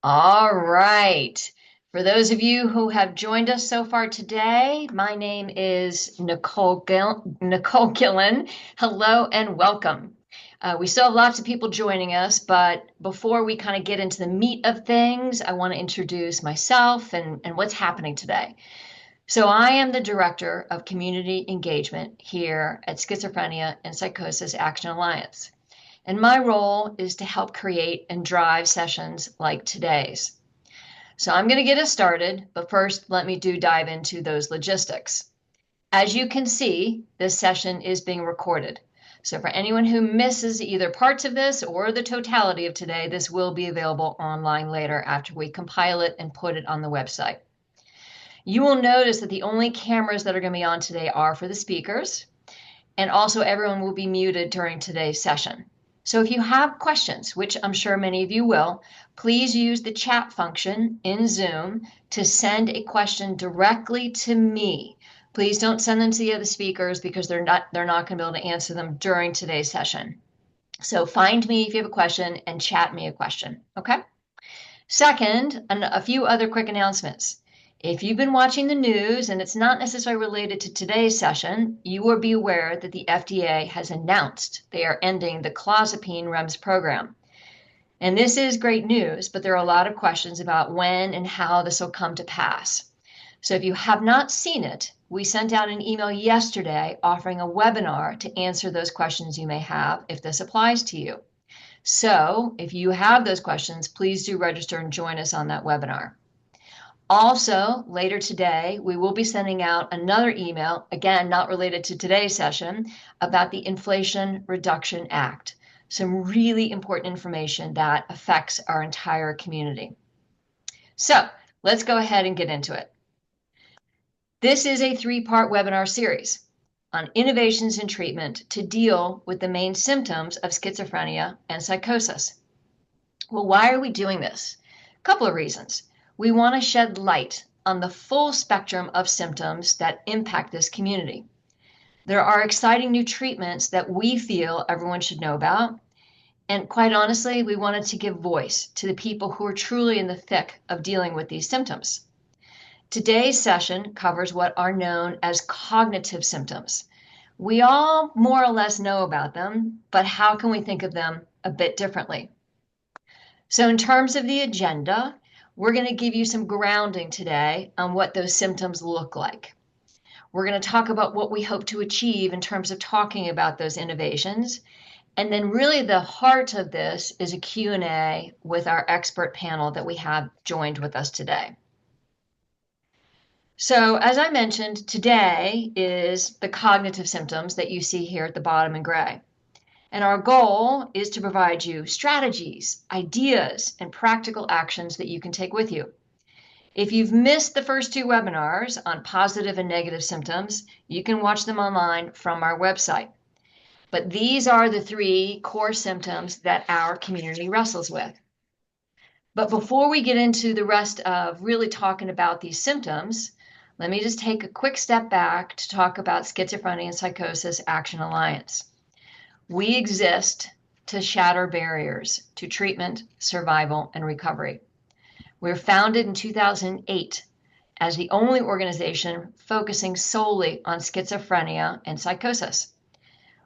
All right. For those of you who have joined us so far today, my name is Nicole Gillen. Hello and welcome. We still have lots of people joining us, but before we kind of get into the meat of things, I want to introduce myself and what's happening today. So, I am the Director of Community Engagement here at Schizophrenia and Psychosis Action Alliance. And my role is to help create and drive sessions like today's. So I'm going to get us started, but first let me dive into those logistics. As you can see, this session is being recorded. So for anyone who misses either parts of this or the totality of today, this will be available online later after we compile it and put it on the website. You will notice that the only cameras that are going to be on today are for the speakers, and also everyone will be muted during today's session. So if you have questions, which I'm sure many of you will, please use the chat function in Zoom to send a question directly to me. Please don't send them to the other speakers because they're not going to be able to answer them during today's session. So find me if you have a question and chat me a question, okay? Second, a few other quick announcements. If you've been watching the news and it's not necessarily related to today's session, you will be aware that the FDA has announced they are ending the clozapine REMS program. And this is great news, but there are a lot of questions about when and how this will come to pass. So if you have not seen it, we sent out an email yesterday offering a webinar to answer those questions you may have if this applies to you. So if you have those questions, please do register and join us on that webinar. Also, later today, we will be sending out another email, again, not related to today's session, about the Inflation Reduction Act. Some really important information that affects our entire community. So let's go ahead and get into it. This is a three-part webinar series on innovations in treatment to deal with the main symptoms of schizophrenia and psychosis. Well, why are we doing this? A couple of reasons. We want to shed light on the full spectrum of symptoms that impact this community. There are exciting new treatments that we feel everyone should know about. And quite honestly, we wanted to give voice to the people who are truly in the thick of dealing with these symptoms. Today's session covers what are known as cognitive symptoms. We all more or less know about them, but how can we think of them a bit differently? So in terms of the agenda, we're going to give you some grounding today on what those symptoms look like. We're going to talk about what we hope to achieve in terms of talking about those innovations. And then really the heart of this is a Q&A with our expert panel that we have joined with us today. So as I mentioned, today is the cognitive symptoms that you see here at the bottom in gray. And our goal is to provide you strategies, ideas, and practical actions that you can take with you. If you've missed the first two webinars on positive and negative symptoms, you can watch them online from our website. But these are the three core symptoms that our community wrestles with. But before we get into the rest of really talking about these symptoms, let me just take a quick step back to talk about Schizophrenia and Psychosis Action Alliance. We exist to shatter barriers to treatment, survival, and recovery. We were founded in 2008 as the only organization focusing solely on schizophrenia and psychosis.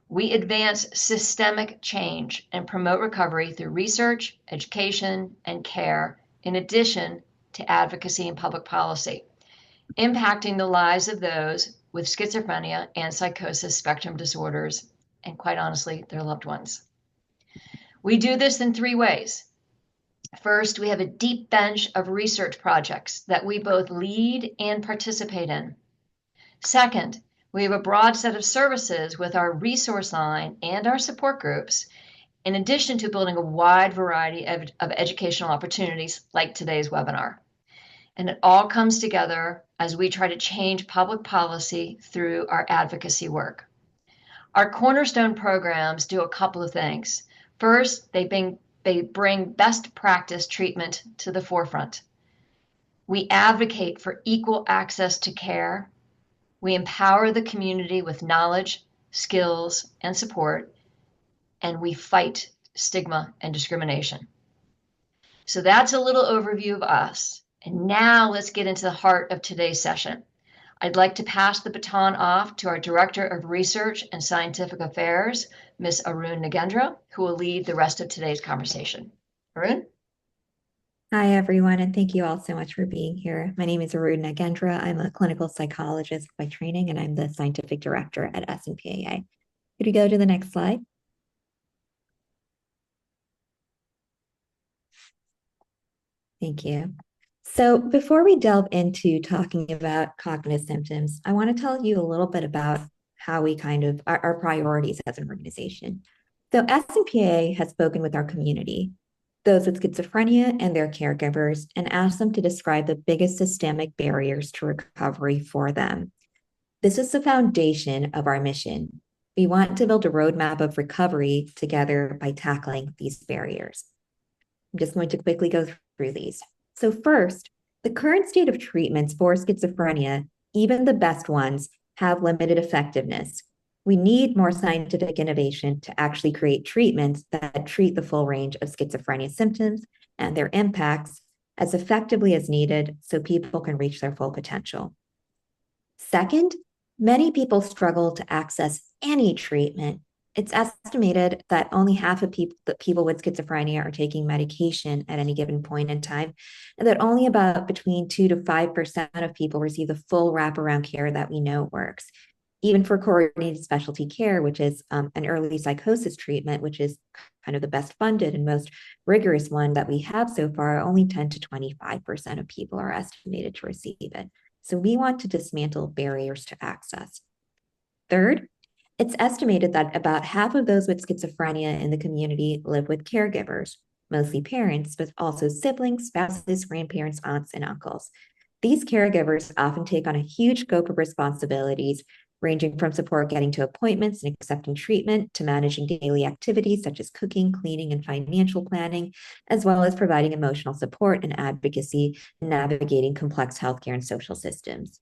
We advance systemic change and promote recovery through research, education, and care, in addition to advocacy and public policy, impacting the lives of those with schizophrenia and psychosis spectrum disorders, and quite honestly, their loved ones. We do this in three ways. First, we have a deep bench of research projects that we both lead and participate in. Second, we have a broad set of services with our resource line and our support groups, in addition to building a wide variety of educational opportunities like today's webinar. And it all comes together as we try to change public policy through our advocacy work. Our cornerstone programs do a couple of things. First, they bring best practice treatment to the forefront. We advocate for equal access to care. We empower the community with knowledge, skills, and support, and we fight stigma and discrimination. So that's a little overview of us. And now let's get into the heart of today's session. I'd like to pass the baton off to our Director of Research and Scientific Affairs, Ms. Arun Nagendra, who will lead the rest of today's conversation. Arun? Hi, everyone, and thank you all so much for being here. My name is Arun Nagendra. I'm a clinical psychologist by training, and I'm the scientific director at SNPAA. Could we go to the next slide? Thank you. So before we delve into talking about cognitive symptoms, I want to tell you a little bit about how we our priorities as an organization. So SNPAA has spoken with our community, those with schizophrenia and their caregivers, and asked them to describe the biggest systemic barriers to recovery for them. This is the foundation of our mission. We want to build a roadmap of recovery together by tackling these barriers. I'm just going to quickly go through these. So first, the current state of treatments for schizophrenia, even the best ones, have limited effectiveness. We need more scientific innovation to actually create treatments that treat the full range of schizophrenia symptoms and their impacts as effectively as needed so people can reach their full potential. Second, many people struggle to access any treatment. It's estimated that only half of people with schizophrenia are taking medication at any given point in time, and that only about between 2 to 5% of people receive the full wraparound care that we know works. Even for coordinated specialty care, which is an early psychosis treatment, which is kind of the best funded and most rigorous one that we have so far, only 10 to 25% of people are estimated to receive it. So we want to dismantle barriers to access. Third, it's estimated that about half of those with schizophrenia in the community live with caregivers, mostly parents, but also siblings, spouses, grandparents, aunts, and uncles. These caregivers often take on a huge scope of responsibilities, ranging from support getting to appointments and accepting treatment to managing daily activities such as cooking, cleaning, and financial planning, as well as providing emotional support and advocacy in navigating complex healthcare and social systems.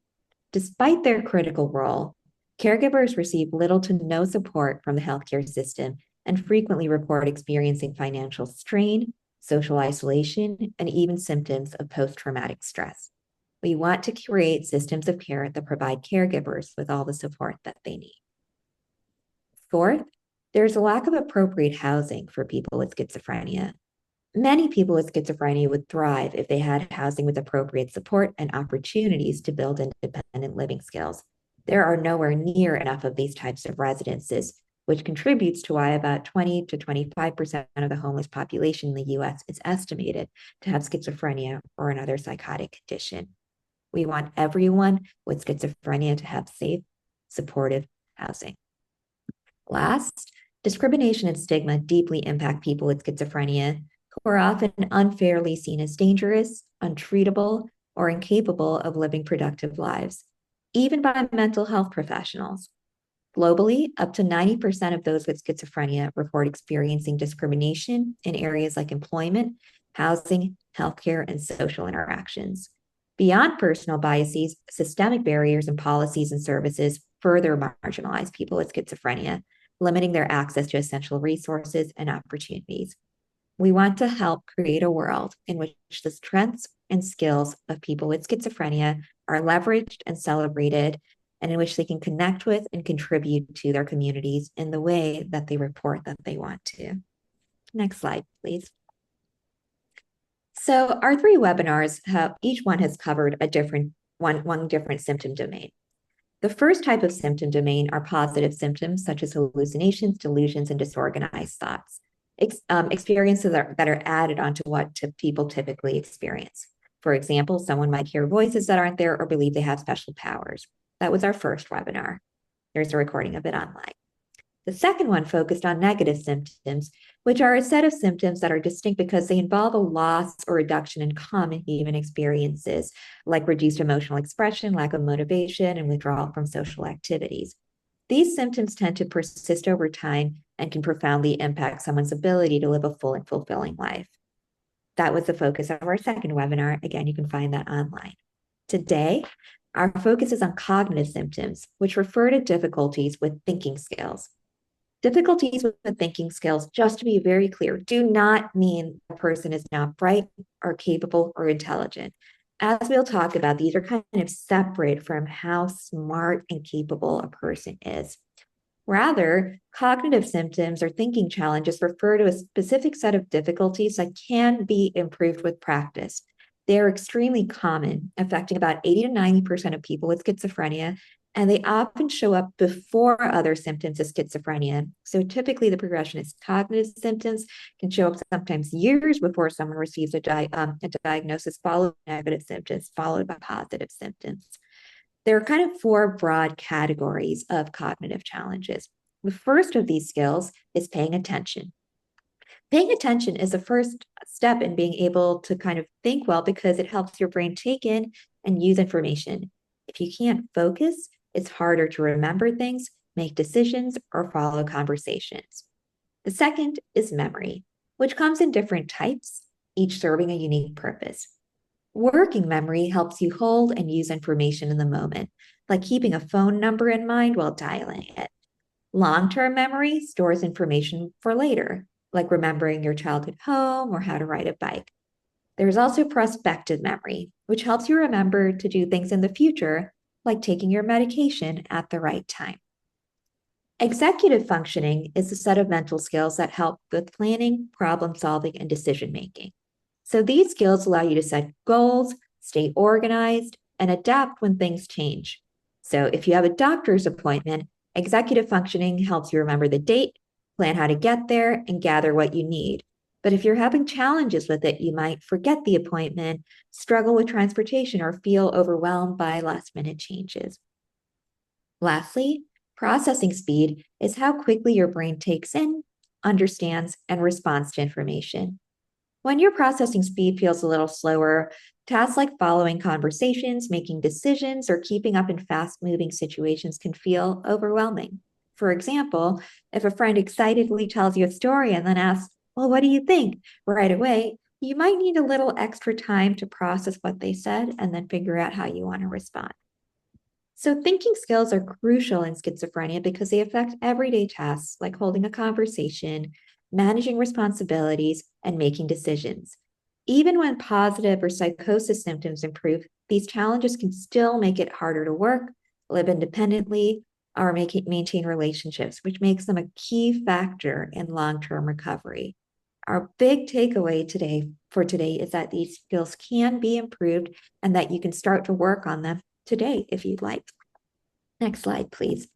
Despite their critical role, caregivers receive little to no support from the healthcare system and frequently report experiencing financial strain, social isolation, and even symptoms of post traumatic stress. We want to create systems of care that provide caregivers with all the support that they need. Fourth, there's a lack of appropriate housing for people with schizophrenia. Many people with schizophrenia would thrive if they had housing with appropriate support and opportunities to build independent living skills. There are nowhere near enough of these types of residences, which contributes to why about 20 to 25% of the homeless population in the US is estimated to have schizophrenia or another psychotic condition. We want everyone with schizophrenia to have safe, supportive housing. Last, discrimination and stigma deeply impact people with schizophrenia who are often unfairly seen as dangerous, untreatable, or incapable of living productive lives, even by mental health professionals. Globally, up to 90% of those with schizophrenia report experiencing discrimination in areas like employment, housing, healthcare, and social interactions. Beyond personal biases, systemic barriers in policies and services further marginalize people with schizophrenia, limiting their access to essential resources and opportunities. We want to help create a world in which the strengths and skills of people with schizophrenia are leveraged and celebrated, and in which they can connect with and contribute to their communities in the way that they report that they want to. Next slide, please. So our three webinars have each one has covered a different one different symptom domain. The first type of symptom domain are positive symptoms such as hallucinations, delusions, and disorganized thoughts. Experiences that are added onto what people typically experience. For example, someone might hear voices that aren't there or believe they have special powers. That was our first webinar. There's a recording of it online. The second one focused on negative symptoms, which are a set of symptoms that are distinct because they involve a loss or reduction in common human experiences, like reduced emotional expression, lack of motivation, and withdrawal from social activities. These symptoms tend to persist over time and can profoundly impact someone's ability to live a full and fulfilling life. That was the focus of our second webinar. Again, you can find that online. Today, our focus is on cognitive symptoms, which refer to difficulties with thinking skills. Difficulties with thinking skills, just to be very clear, do not mean a person is not bright or capable or intelligent. As we'll talk about, these are kind of separate from how smart and capable a person is. Rather, cognitive symptoms or thinking challenges refer to a specific set of difficulties that can be improved with practice. They are extremely common, affecting about 80 to 90% of people with schizophrenia, and they often show up before other symptoms of schizophrenia. So typically, the progression is cognitive symptoms can show up sometimes years before someone receives a diagnosis, followed by negative symptoms, followed by positive symptoms. There are kind of four broad categories of cognitive challenges. The first of these skills is paying attention. Paying attention is the first step in being able to kind of think well because it helps your brain take in and use information. If you can't focus, it's harder to remember things, make decisions, or follow conversations. The second is memory, which comes in different types, each serving a unique purpose. Working memory helps you hold and use information in the moment, like keeping a phone number in mind while dialing it. Long-term memory stores information for later, like remembering your childhood home or how to ride a bike. There's also prospective memory, which helps you remember to do things in the future, like taking your medication at the right time. Executive functioning is a set of mental skills that help with planning, problem solving, and decision making. So these skills allow you to set goals, stay organized, and adapt when things change. So if you have a doctor's appointment, executive functioning helps you remember the date, plan how to get there, and gather what you need. But if you're having challenges with it, you might forget the appointment, struggle with transportation, or feel overwhelmed by last minute changes. Lastly, processing speed is how quickly your brain takes in, understands, and responds to information. When your processing speed feels a little slower, tasks like following conversations, making decisions, or keeping up in fast moving situations can feel overwhelming. For example, if a friend excitedly tells you a story and then asks, "Well, what do you think?" right away, you might need a little extra time to process what they said and then figure out how you want to respond. So, thinking skills are crucial in schizophrenia because they affect everyday tasks like holding a conversation, managing responsibilities, and making decisions. Even when positive or psychosis symptoms improve, these challenges can still make it harder to work, live independently, or maintain relationships, which makes them a key factor in long term recovery. Our big takeaway today is that these skills can be improved and that you can start to work on them today if you'd like. Next slide, please.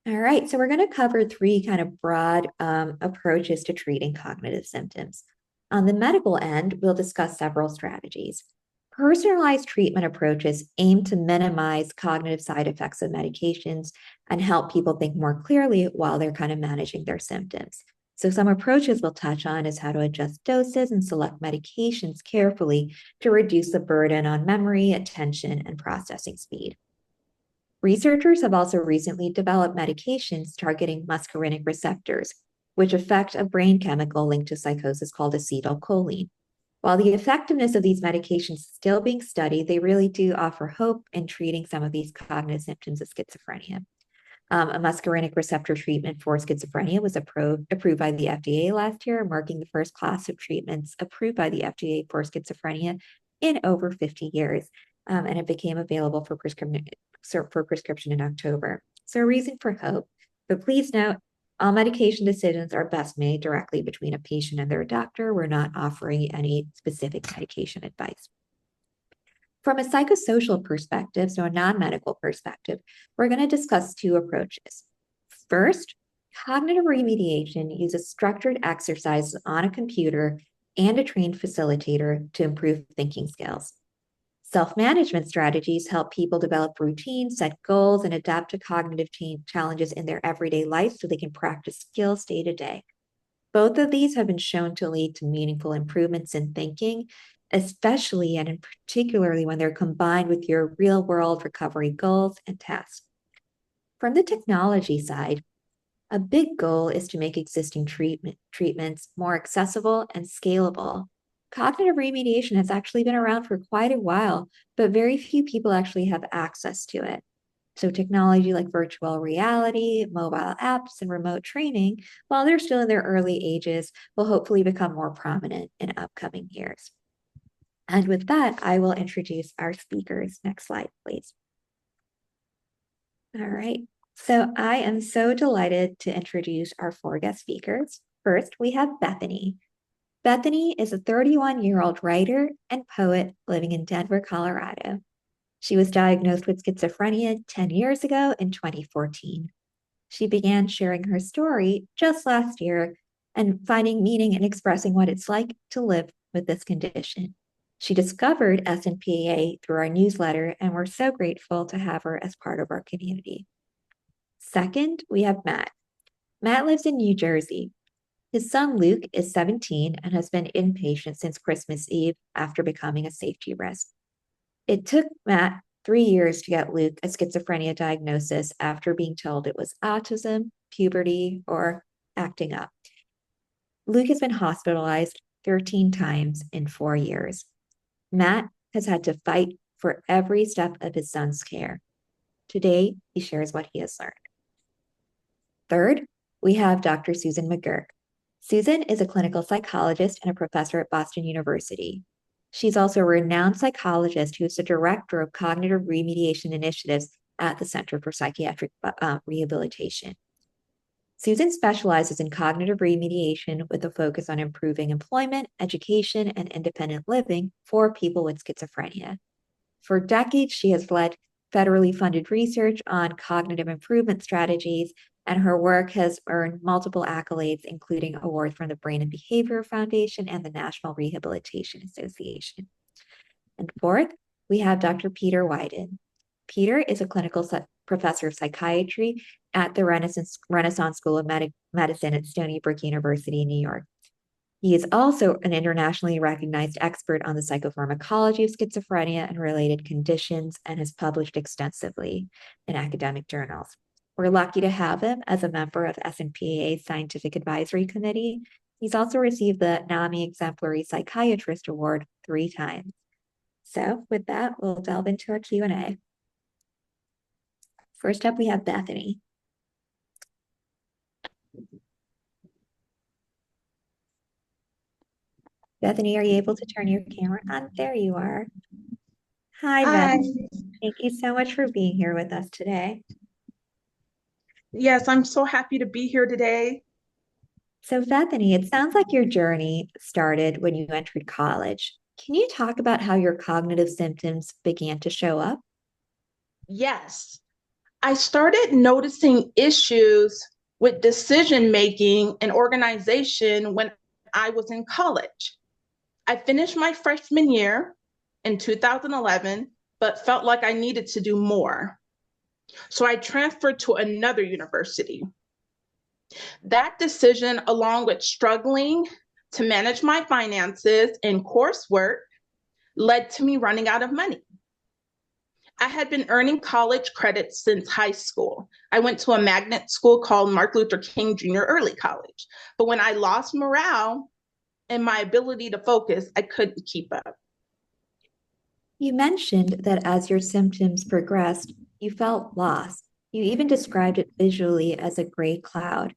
All right, so we're going to cover three kind of broad approaches to treating cognitive symptoms. On the medical end, we'll discuss several strategies. Personalized treatment approaches aim to minimize cognitive side effects of medications and help people think more clearly while they're kind of managing their symptoms. So some approaches we'll touch on is how to adjust doses and select medications carefully to reduce the burden on memory, attention, and processing speed. Researchers have also recently developed medications targeting muscarinic receptors, which affect a brain chemical linked to psychosis called acetylcholine. While the effectiveness of these medications is still being studied, they really do offer hope in treating some of these cognitive symptoms of schizophrenia. A muscarinic receptor treatment for schizophrenia was approved by the FDA last year, marking the first class of treatments approved by the FDA for schizophrenia in over 50 years. And it became available for prescription in October. So a reason for hope. But please note, all medication decisions are best made directly between a patient and their doctor. We're not offering any specific medication advice. From a psychosocial perspective, so a non-medical perspective, we're going to discuss two approaches. First, cognitive remediation uses structured exercises on a computer and a trained facilitator to improve thinking skills. Self-management strategies help people develop routines, set goals, and adapt to cognitive challenges in their everyday life so they can practice skills day to day. Both of these have been shown to lead to meaningful improvements in thinking, especially and in particularly when they're combined with your real-world recovery goals and tasks. From the technology side, a big goal is to make existing treatments more accessible and scalable. Cognitive remediation has actually been around for quite a while, but very few people actually have access to it. So, technology like virtual reality, mobile apps, and remote training, while they're still in their early ages, will hopefully become more prominent in upcoming years. And with that, I will introduce our speakers. Next slide, please. All right. So I am so delighted to introduce our four guest speakers. First, we have Bethany. Bethany is a 31-year-old writer and poet living in Denver, Colorado. She was diagnosed with schizophrenia 10 years ago in 2014. She began sharing her story just last year and finding meaning in expressing what it's like to live with this condition. She discovered SNPA through our newsletter, and we're so grateful to have her as part of our community. Second, we have Matt. Matt lives in New Jersey. His son Luke is 17 and has been inpatient since Christmas Eve after becoming a safety risk. It took Matt 3 years to get Luke a schizophrenia diagnosis after being told it was autism, puberty, or acting up. Luke has been hospitalized 13 times in 4 years. Matt has had to fight for every step of his son's care. Today, he shares what he has learned. Third, we have Dr. Susan McGurk. Susan is a clinical psychologist and a professor at Boston University. She's also a renowned psychologist who is the director of cognitive remediation initiatives at the Center for Psychiatric Rehabilitation. Susan specializes in cognitive remediation with a focus on improving employment, education, and independent living for people with schizophrenia. For decades, she has led federally funded research on cognitive improvement strategies, and her work has earned multiple accolades, including awards from the Brain and Behavior Foundation and the National Rehabilitation Association. And fourth, we have Dr. Peter Wyden. Peter is a clinical professor of psychiatry at the Renaissance School of Medicine at Stony Brook University in New York. He is also an internationally recognized expert on the psychopharmacology of schizophrenia and related conditions and has published extensively in academic journals. We're lucky to have him as a member of SNPA's Scientific Advisory Committee. He's also received the NAMI Exemplary Psychiatrist Award 3 times. So with that, we'll delve into our Q&A. First up, we have Bethany. Bethany, are you able to turn your camera on? There you are. Hi, Hi. Bethany. Thank you so much for being here with us today. Yes, I'm so happy to be here today. So, Bethany, it sounds like your journey started when you entered college. Can you talk about how your cognitive symptoms began to show up? Yes, I started noticing issues with decision making and organization when I was in college. I finished my freshman year in 2011, but felt like I needed to do more. So I transferred to another university. That decision, along with struggling to manage my finances and coursework, led to me running out of money. I had been earning college credits since high school. I went to a magnet school called Martin Luther King Jr. Early College. But when I lost morale and my ability to focus, I couldn't keep up. You mentioned that as your symptoms progressed, you felt lost. You even described it visually as a gray cloud.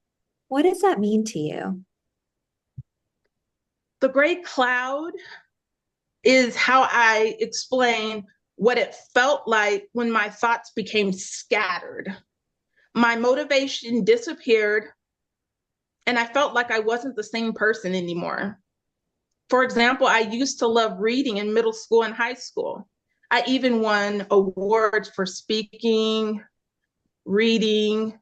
What does that mean to you? The gray cloud is how I explain what it felt like when my thoughts became scattered. My motivation disappeared, and I felt like I wasn't the same person anymore. For example, I used to love reading in middle school and high school. I even won awards for speaking, reading,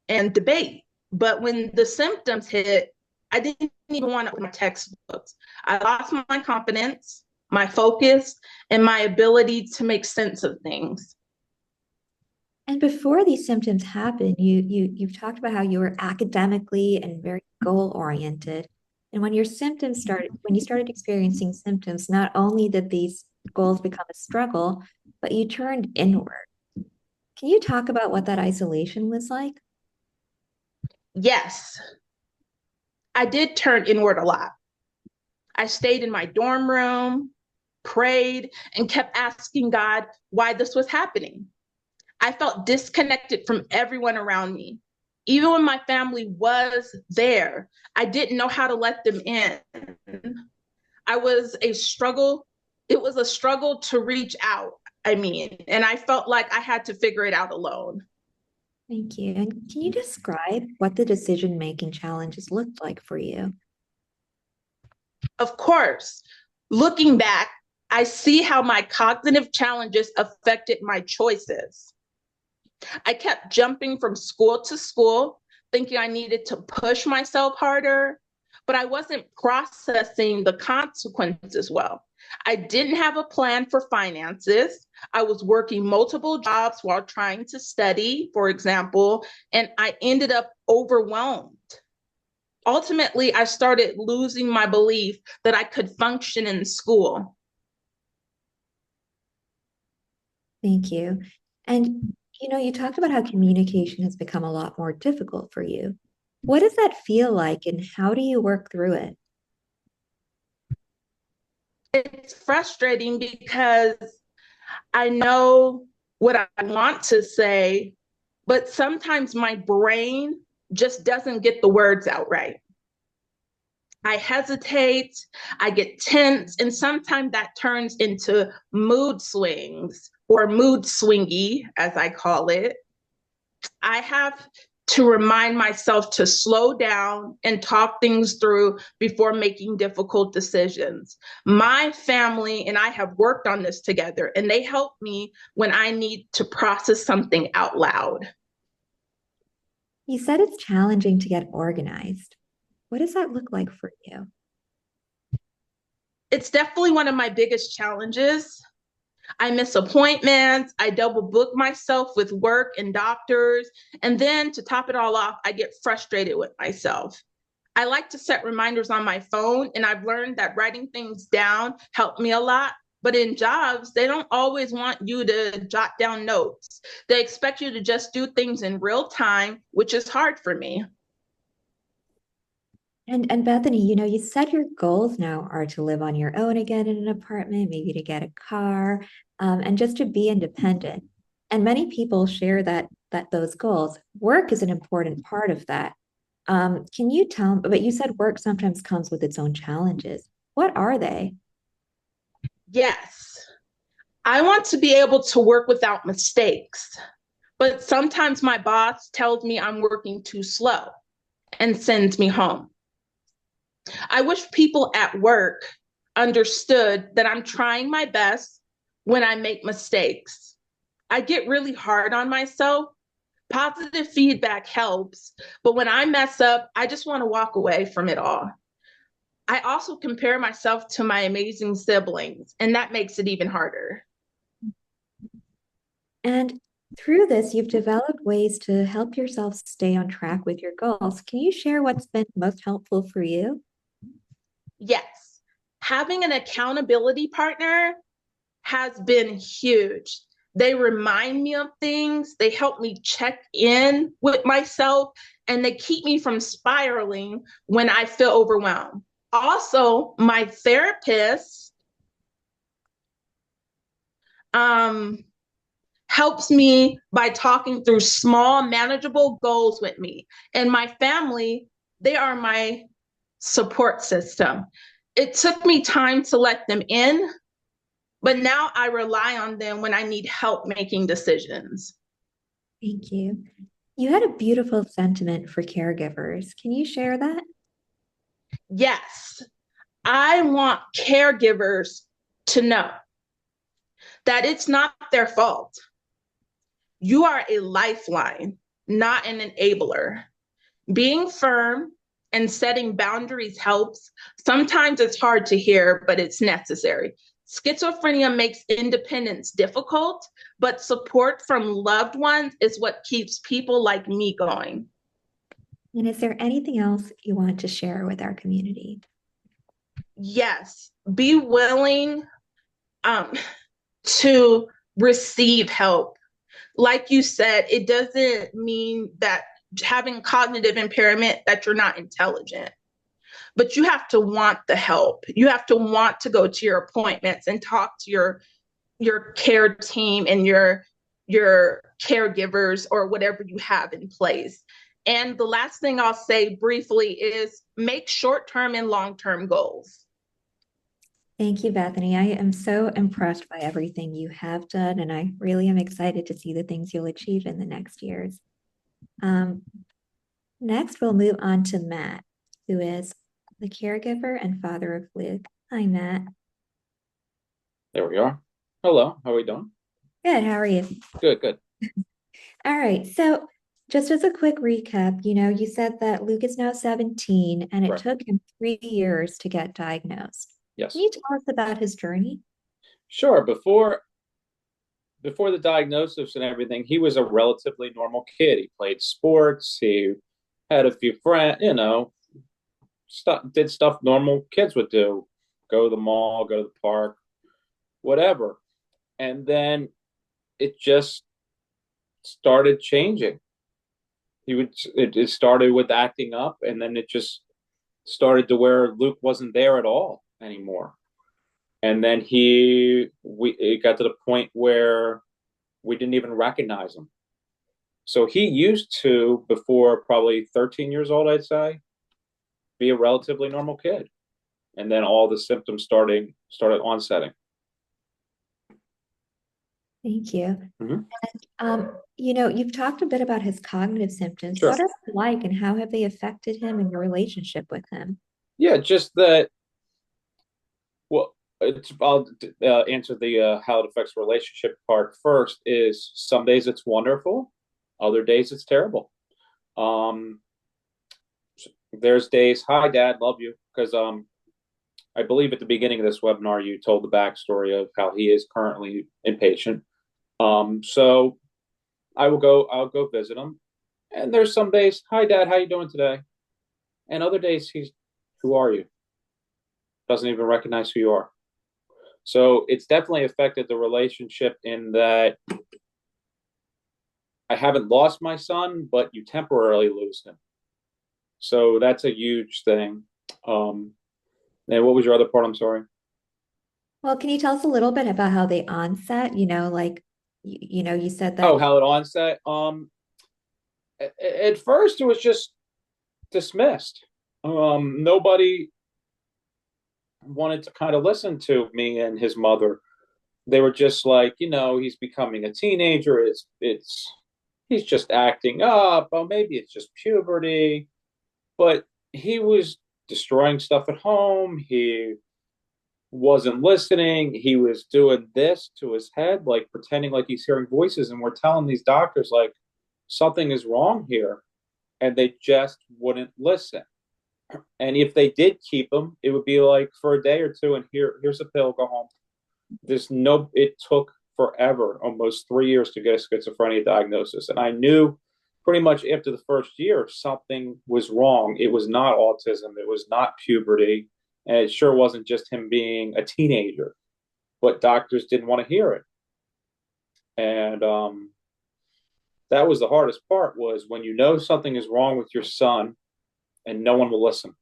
and debate. But when the symptoms hit, I didn't even want to open my textbooks. I lost my confidence, my focus, and my ability to make sense of things. And before these symptoms happened, you've talked about how you were academically and very goal oriented. And when when you started experiencing symptoms, not only did these goals become a struggle, but you turned inward. Can you talk about what that isolation was like? Yes, I did turn inward a lot. I stayed in my dorm room, prayed, and kept asking God why this was happening. I felt disconnected from everyone around me. Even when my family was there, I didn't know how to let them in. I was a struggle. It was a struggle to reach out. And I felt like I had to figure it out alone. Thank you. And can you describe what the decision-making challenges looked like for you? Of course, looking back, I see how my cognitive challenges affected my choices. I kept jumping from school to school, thinking I needed to push myself harder, but I wasn't processing the consequences well. I didn't have a plan for finances. I was working multiple jobs while trying to study, for example, and I ended up overwhelmed. Ultimately, I started losing my belief that I could function in school. Thank you. And you talked about how communication has become a lot more difficult for you. What does that feel like, and how do you work through it? It's frustrating because I know what I want to say, but sometimes my brain just doesn't get the words out right. I hesitate, I get tense, and sometimes that turns into mood swings or mood swingy, as I call it. I have to remind myself to slow down and talk things through before making difficult decisions. My family and I have worked on this together, and they help me when I need to process something out loud. You said it's challenging to get organized. What does that look like for you? It's definitely one of my biggest challenges. I miss appointments. I double book myself with work and doctors. And then to top it all off, I get frustrated with myself. I like to set reminders on my phone, and I've learned that writing things down helped me a lot. But in jobs, they don't always want you to jot down notes. They expect you to just do things in real time, which is hard for me. And Bethany, you said your goals now are to live on your own again in an apartment, maybe to get a car, and just to be independent. And many people share that those goals. Work is an important part of that. Can you tell, but you said work sometimes comes with its own challenges. What are they? Yes, I want to be able to work without mistakes, but sometimes my boss tells me I'm working too slow and sends me home. I wish people at work understood that I'm trying my best when I make mistakes. I get really hard on myself. Positive feedback helps, but when I mess up, I just want to walk away from it all. I also compare myself to my amazing siblings, and that makes it even harder. And through this, you've developed ways to help yourself stay on track with your goals. Can you share what's been most helpful for you? Yes, having an accountability partner has been huge. They remind me of things, they help me check in with myself, and they keep me from spiraling when I feel overwhelmed. Also, my therapist um, helps me by talking through small, manageable goals with me. And my family, they are my support system. It took me time to let them in, but now I rely on them when I need help making decisions. Thank you. You had a beautiful sentiment for caregivers. Can you share that? Yes, I want caregivers to know that it's not their fault. You are a lifeline, not an enabler. Being firm and setting boundaries helps. Sometimes it's hard to hear, but it's necessary. Schizophrenia makes independence difficult, but support from loved ones is what keeps people like me going. And is there anything else you want to share with our community? Yes, be willing um, to receive help. Like you said, it doesn't mean that having cognitive impairment that you're not intelligent, but you have to want the help. You have to want to go to your appointments and talk to your care team and your caregivers or whatever you have in place. And the last thing I'll say briefly is make short-term and long-term goals. Thank you, Bethany. I am so impressed by everything you have done, and I really am excited to see the things you'll achieve in the next years. Um, Next, we'll move on to Matt, who is the caregiver and father of Luke. Hi, Matt. There we are. Hello, how are we doing? Good. How are you? Good, good. All right. So, just as a quick recap, you said that Luke is now 17 and it Right. took him 3 years to get diagnosed. Yes. Can you tell us about his journey? Sure. Before the diagnosis and everything, he was a relatively normal kid. He played sports. He had a few friends, did stuff normal kids would do. Go to the mall, go to the park, whatever. And then it just started changing. It started with acting up, and then it just started to where Luke wasn't there at all anymore. And then it got to the point where we didn't even recognize him. So he used to, before probably 13 years old, I'd say, be a relatively normal kid. And then all the symptoms started onsetting. Thank you. Mhm. You've talked a bit about his cognitive symptoms. Sure. What are they like, and how have they affected him and your relationship with him? Yeah, just that. Well, I'll answer the how it affects relationship part first. Is some days it's wonderful, other days it's terrible. Um, there's days, hi Dad, love you, because I believe at the beginning of this webinar you told the backstory of how he is currently inpatient. So I'll go visit him, and there's some days, hi Dad, how you doing today? And other days who are you? Doesn't even recognize who you are. So it's definitely affected the relationship in that I haven't lost my son, but you temporarily lose him. So that's a huge thing. And what was your other part? I'm sorry. Well, can you tell us a little bit about how they onset? You said that. Oh, how it onset? At first it was just dismissed. Nobody wanted to kind of listen to me and his mother. They were just like, he's becoming a teenager. He's just acting up. Oh, maybe it's just puberty. But he was destroying stuff at home. He wasn't listening. He was doing this to his head, like pretending like he's hearing voices. And we're telling these doctors, like, something is wrong here. And they just wouldn't listen. And if they did keep him, it would be like for a day or two, and here's a pill, go home. It took forever, almost 3 years to get a schizophrenia diagnosis. And I knew pretty much after the first year something was wrong. It was not autism, it was not puberty, and it sure wasn't just him being a teenager. But doctors didn't want to hear it. And that was the hardest part, was when you know something is wrong with your son and no one will listen.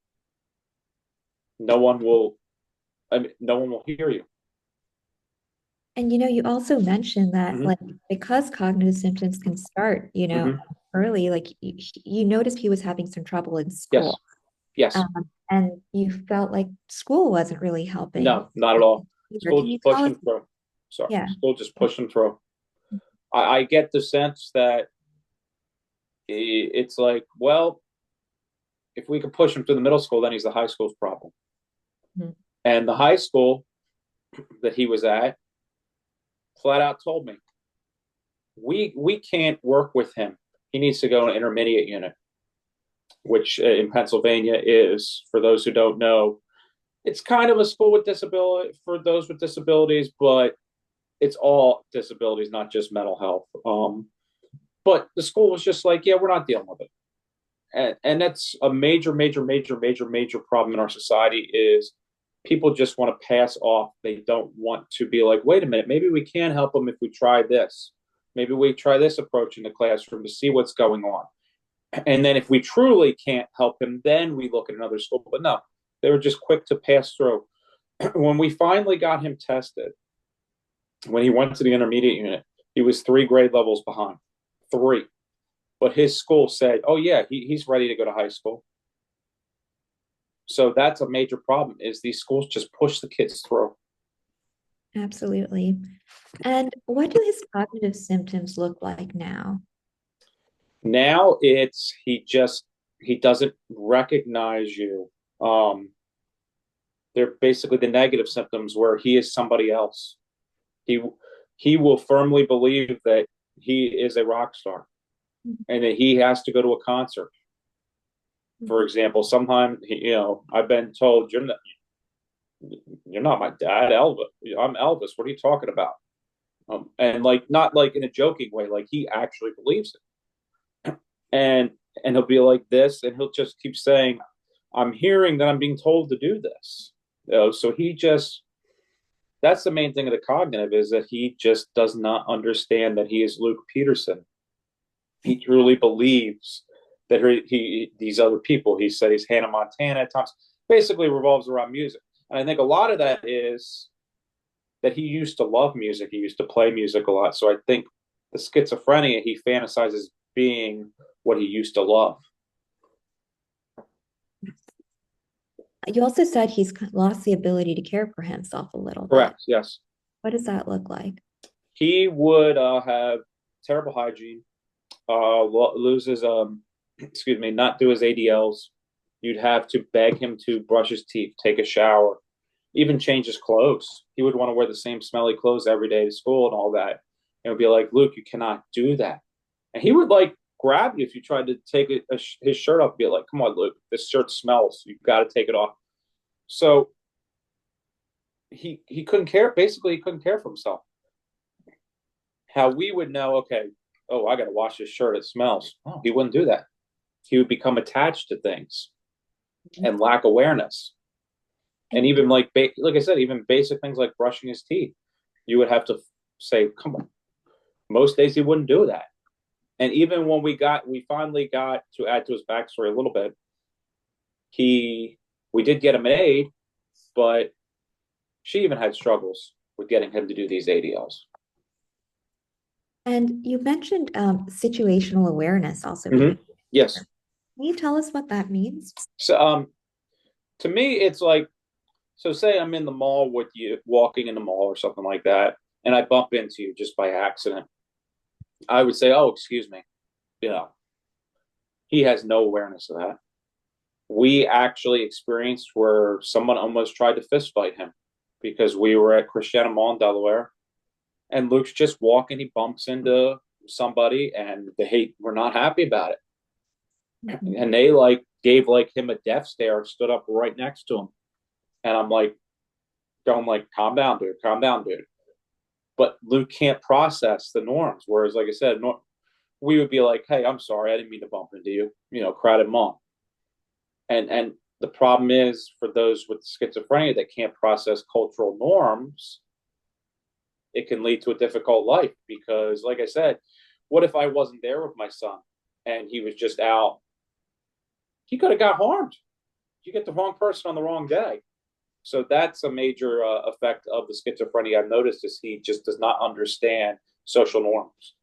No one will hear you. And you also mentioned that, Mhm. like, because cognitive symptoms can start, Mhm. early, like you noticed he was having some trouble in school. Yes. And you felt like school wasn't really helping. No, not at all. Either. School Can you just pushed tell us? him through. Sorry. Yeah. School just pushed him through. I get the sense that it's like, well, if we could push him through the middle school, then he's the high school's problem. Mhm. And the high school that he was at flat out told me, we can't work with him. He needs to go to an intermediate unit, which in Pennsylvania is, for those who don't know, it's kind of a school with disability for those with disabilities, but it's all disabilities, not just mental health. But the school was just like, yeah, we're not dealing with it. And that's a major, major, major, major, major problem in our society, is people just want to pass off. They don't want to be like, wait a minute, maybe we can help them if we try this. Maybe we try this approach in the classroom to see what's going on. And then if we truly can't help him, then we look at another school. But no, they were just quick to pass through. When we finally got him tested, when he went to the intermediate unit, He was 3 grade levels behind. 3. But his school said, oh, yeah, he's ready to go to high school. So that's a major problem, is these schools just push the kids through. Absolutely. And what do his cognitive symptoms look like now? Now he doesn't recognize you. They're basically the negative symptoms where he is somebody else. He he will firmly believe that he is a rock star and that he has to go to a concert. For example, sometimes I've been told you're not my dad, Elvis. I'm Elvis. What are you talking about? And like not like in a joking way, like he actually believes it. And he'll be like this, and he'll just keep saying, "I'm hearing that I'm being told to do this." So that's the main thing of the cognitive, is that he just does not understand that he is Luke Peterson. He truly believes that these other people. He said he's Hannah Montana at times. Basically revolves around music. And I think a lot of that is that he used to love music. He used to play music a lot. So I think the schizophrenia, he fantasizes being what he used to love. You also said he's lost the ability to care for himself a little bit. Correct. Yes. What does that look like? He would have terrible hygiene, lose his, not do his ADLs. You'd have to beg him to brush his teeth, take a shower, even change his clothes. He would want to wear the same smelly clothes every day to school and all that. And it would be like, Luke, you cannot do that. And he would like grab you if you tried to take his shirt off and be like, come on, Luke, this shirt smells. You've got to take it off. So he couldn't care. Basically, he couldn't care for himself. How we would know, okay, oh, I got to wash this shirt. It smells. Oh, he wouldn't do that. He would become attached to things and lack awareness. And even like I said, even basic things like brushing his teeth, you would have to say, come on. Most days he wouldn't do that. And even when we finally got to add to his backstory a little bit, we did get him an aide, but she even had struggles with getting him to do these ADLs. And you mentioned situational awareness also. Mm-hmm. Yes. Can you tell us what that means? So, to me, it's like, so say I'm in the mall with you, walking in the mall or something like that, and I bump into you just by accident. I would say, oh, excuse me. He has no awareness of that. We actually experienced where someone almost tried to fist fight him because we were at Christiana Mall in Delaware, and Luke's just walking. He bumps into somebody, and we're not happy about it. Mm-hmm. And they gave him a death stare, stood up right next to him. And I'm like, calm down, dude. But Luke can't process the norms. Whereas, like I said, we would be like, hey, I'm sorry, I didn't mean to bump into you, crowded mall. And the problem is, for those with schizophrenia that can't process cultural norms, it can lead to a difficult life. Because, like I said, what if I wasn't there with my son and he was just out? He could have got harmed. You get the wrong person on the wrong day. So that's a major effect of the schizophrenia I've noticed, is he just does not understand social norms.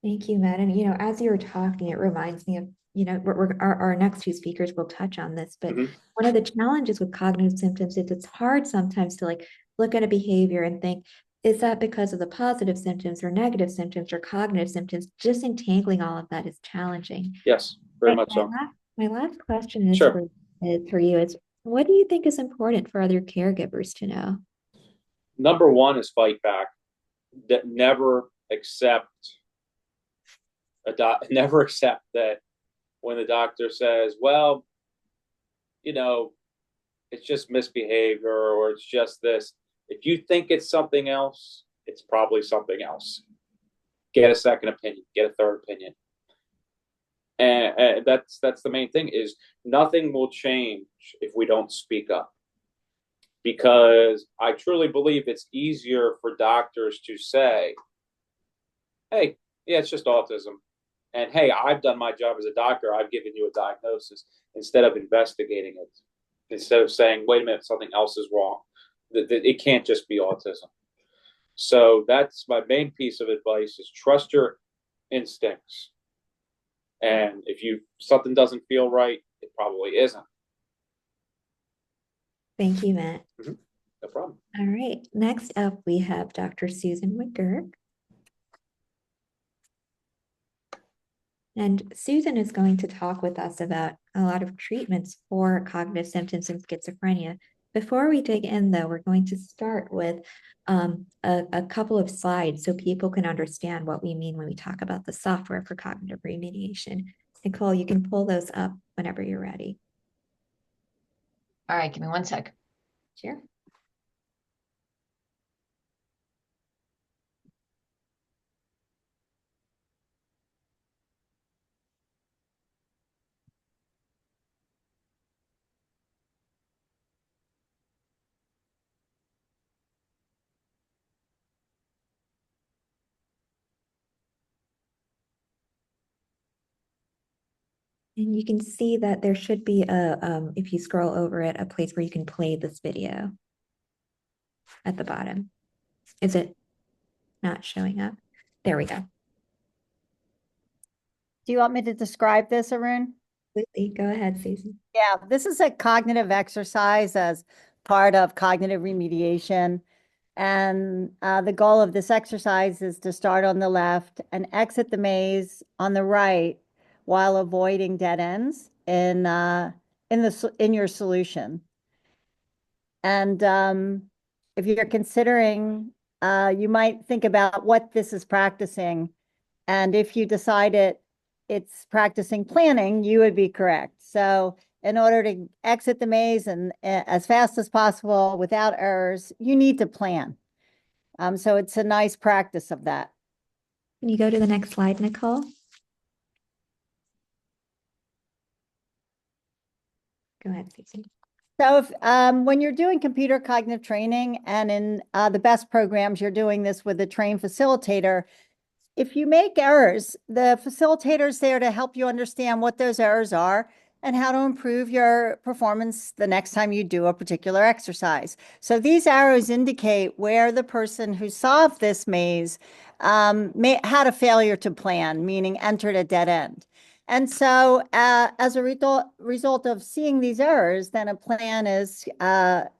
Thank you, Matt. And, as you were talking, it reminds me of, our next two speakers will touch on this, but one of the challenges with cognitive symptoms is it's hard sometimes to look at a behavior and think, is that because of the positive symptoms or negative symptoms or cognitive symptoms? Just entangling all of that is challenging. Yes, very much so. My last question is for you is, what do you think is important for other caregivers to know? Number one is fight back. That never accept that when the doctor says, well, it's just misbehavior or it's just this. If you think it's something else, it's probably something else. Get a second opinion, get a third opinion. And that's the main thing, is nothing will change if we don't speak up. Because I truly believe it's easier for doctors to say, hey, yeah, it's just autism. And hey, I've done my job as a doctor. I've given you a diagnosis, instead of investigating it, instead of saying, wait a minute, something else is wrong. It can't just be autism. So that's my main piece of advice is trust your instincts. And if you something doesn't feel right, it probably isn't. Thank you, Matt. No problem. All right. Next up, we have Dr. Susan McGurk. And Susan is going to talk with us about a lot of treatments for cognitive symptoms in schizophrenia. Before we dig in, though, we're going to start with a couple of slides so people can understand what we mean when we talk about the software for cognitive remediation. Nicole, you can pull those up whenever you're ready. All right, give me one sec. Sure. And you can see that there should be if you scroll over it, a place where you can play this video at the bottom. Is it not showing up? There we go. Do you want me to describe this, Arun? Absolutely. Go ahead, Susan. Yeah, this is a cognitive exercise as part of cognitive remediation. And the goal of this exercise is to start on the left and exit the maze on the right while avoiding dead ends in your solution. And if you're considering, you might think about what this is practicing. And if you decided it's practicing planning, you would be correct. So in order to exit the maze and as fast as possible without errors, you need to plan. So it's a nice practice of that. Can you go to the next slide, Nicole? Go ahead, Susan. So if when you're doing computer cognitive training and in the best programs, you're doing this with a trained facilitator. If you make errors, the facilitator is there to help you understand what those errors are and how to improve your performance the next time you do a particular exercise. So these arrows indicate where the person who solved this maze had a failure to plan, meaning entered a dead end. And so as a result of seeing these errors, then a plan is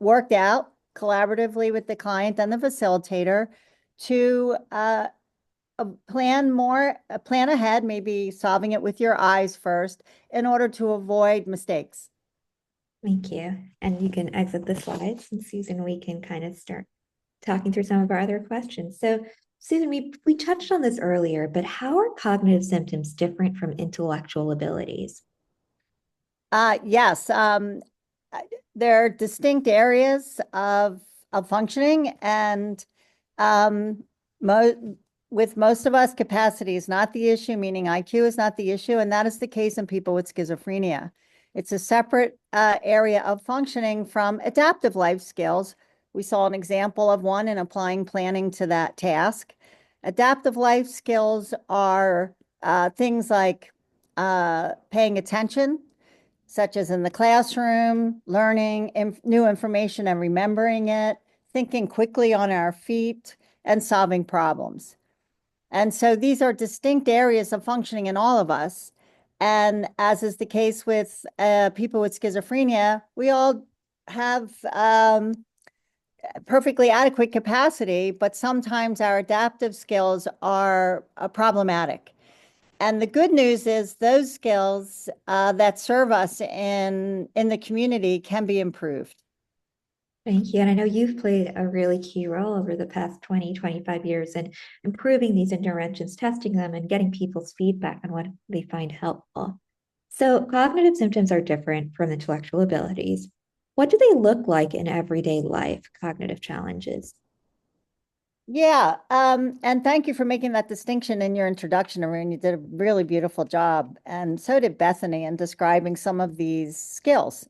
worked out collaboratively with the client and the facilitator to plan ahead, maybe solving it with your eyes first in order to avoid mistakes. Thank you. And you can exit the slides, and Susan, we can kind of start talking through some of our other questions. So Susan, we touched on this earlier, but how are cognitive symptoms different from intellectual abilities? Yes, there are distinct areas of functioning, and with most of us, capacity is not the issue, meaning IQ is not the issue, and that is the case in people with schizophrenia. It's a separate area of functioning from adaptive life skills. We saw an example of one in applying planning to that task. Adaptive life skills are things like paying attention, such as in the classroom, learning new information and remembering it, thinking quickly on our feet, and solving problems. And so these are distinct areas of functioning in all of us. And as is the case with people with schizophrenia, we all have perfectly adequate capacity, but sometimes our adaptive skills are problematic. And the good news is those skills that serve us in the community can be improved. Thank you. And I know you've played a really key role over the past 20, 25 years in improving these interventions, testing them, and getting people's feedback on what they find helpful. So cognitive symptoms are different from intellectual abilities. What do they look like in everyday life, cognitive challenges? Yeah, and thank you for making that distinction in your introduction, Arun. You did a really beautiful job, and so did Bethany in describing some of these skills.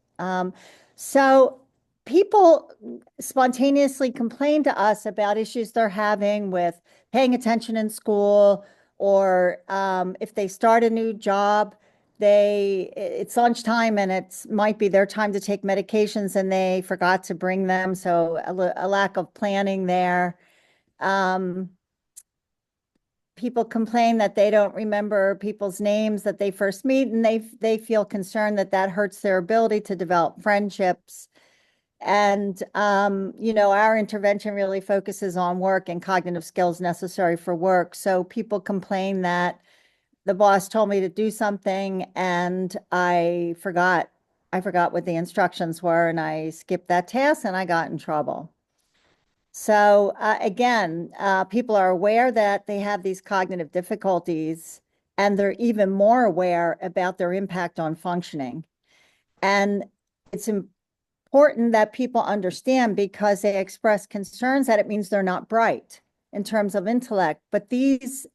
So people spontaneously complain to us about issues they're having with paying attention in school, or if they start a new job, it's lunchtime and it might be their time to take medications and they forgot to bring them, so a lack of planning there. people complain that they don't remember people's names that they first meet, and they feel concerned that that hurts their ability to develop friendships. And, our intervention really focuses on work and cognitive skills necessary for work. So people complain that the boss told me to do something and I forgot what the instructions were, and I skipped that task and I got in trouble. So again, people are aware that they have these cognitive difficulties, and they're even more aware about their impact on functioning. And it's important that people understand, because they express concerns that it means they're not bright in terms of intellect. But these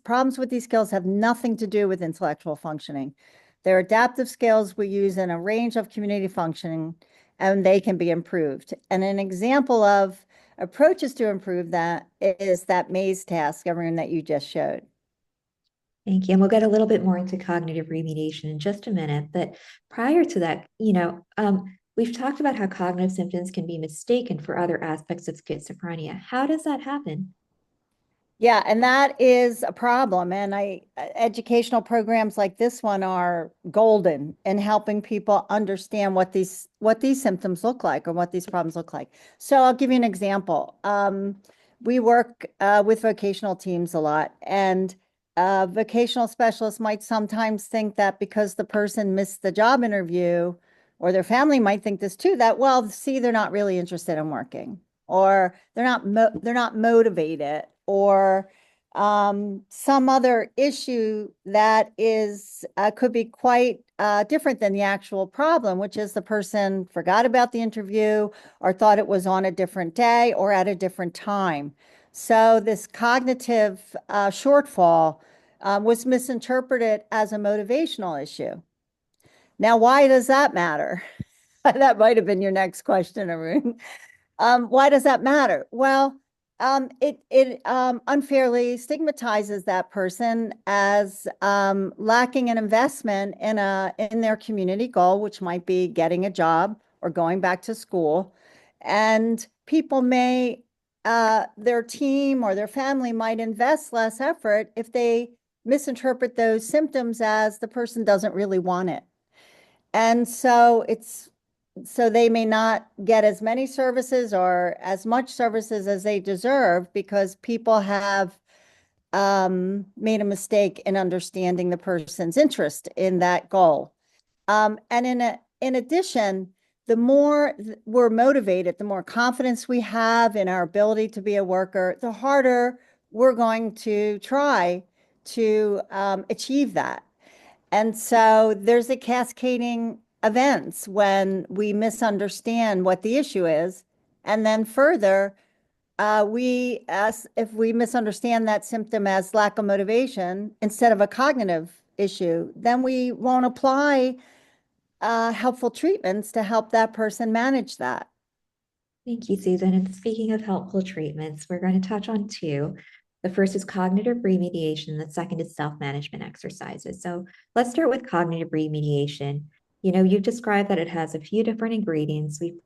problems with these skills have nothing to do with intellectual functioning. They're adaptive skills we use in a range of community functioning, and they can be improved. And an example of approaches to improve that is that maze task, everyone, that you just showed. Thank you. And we'll get a little bit more into cognitive remediation in just a minute. But prior to that, we've talked about how cognitive symptoms can be mistaken for other aspects of schizophrenia. How does that happen? Yeah, and that is a problem. And educational programs like this one are golden in helping people understand what these symptoms look like, or what these problems look like. So I'll give you an example. We work with vocational teams a lot, and vocational specialists might sometimes think that because the person missed the job interview, or their family might think this too, that, well, see, they're not really interested in working, or they're not motivated, or some other issue that is could be quite different than the actual problem, which is the person forgot about the interview, or thought it was on a different day or at a different time. So this cognitive shortfall was misinterpreted as a motivational issue. Now, why does that matter? That might have been your next question, Arun. Why does that matter? Well, it unfairly stigmatizes that person as lacking an investment in their community goal, which might be getting a job or going back to school. And people may, their team or their family might invest less effort if they misinterpret those symptoms as the person doesn't really want it. And so they may not get as many services or as much services as they deserve, because people have made a mistake in understanding the person's interest in that goal. And in addition, the more we're motivated, the more confidence we have in our ability to be a worker, the harder we're going to try to achieve that. And so there's a cascading events when we misunderstand what the issue is. And then further, if we misunderstand that symptom as lack of motivation instead of a cognitive issue, then we won't apply helpful treatments to help that person manage that. Thank you, Susan. And speaking of helpful treatments, we're going to touch on two. The first is cognitive remediation. The second is self-management exercises. So let's start with cognitive remediation. You've described that it has a few different ingredients. We've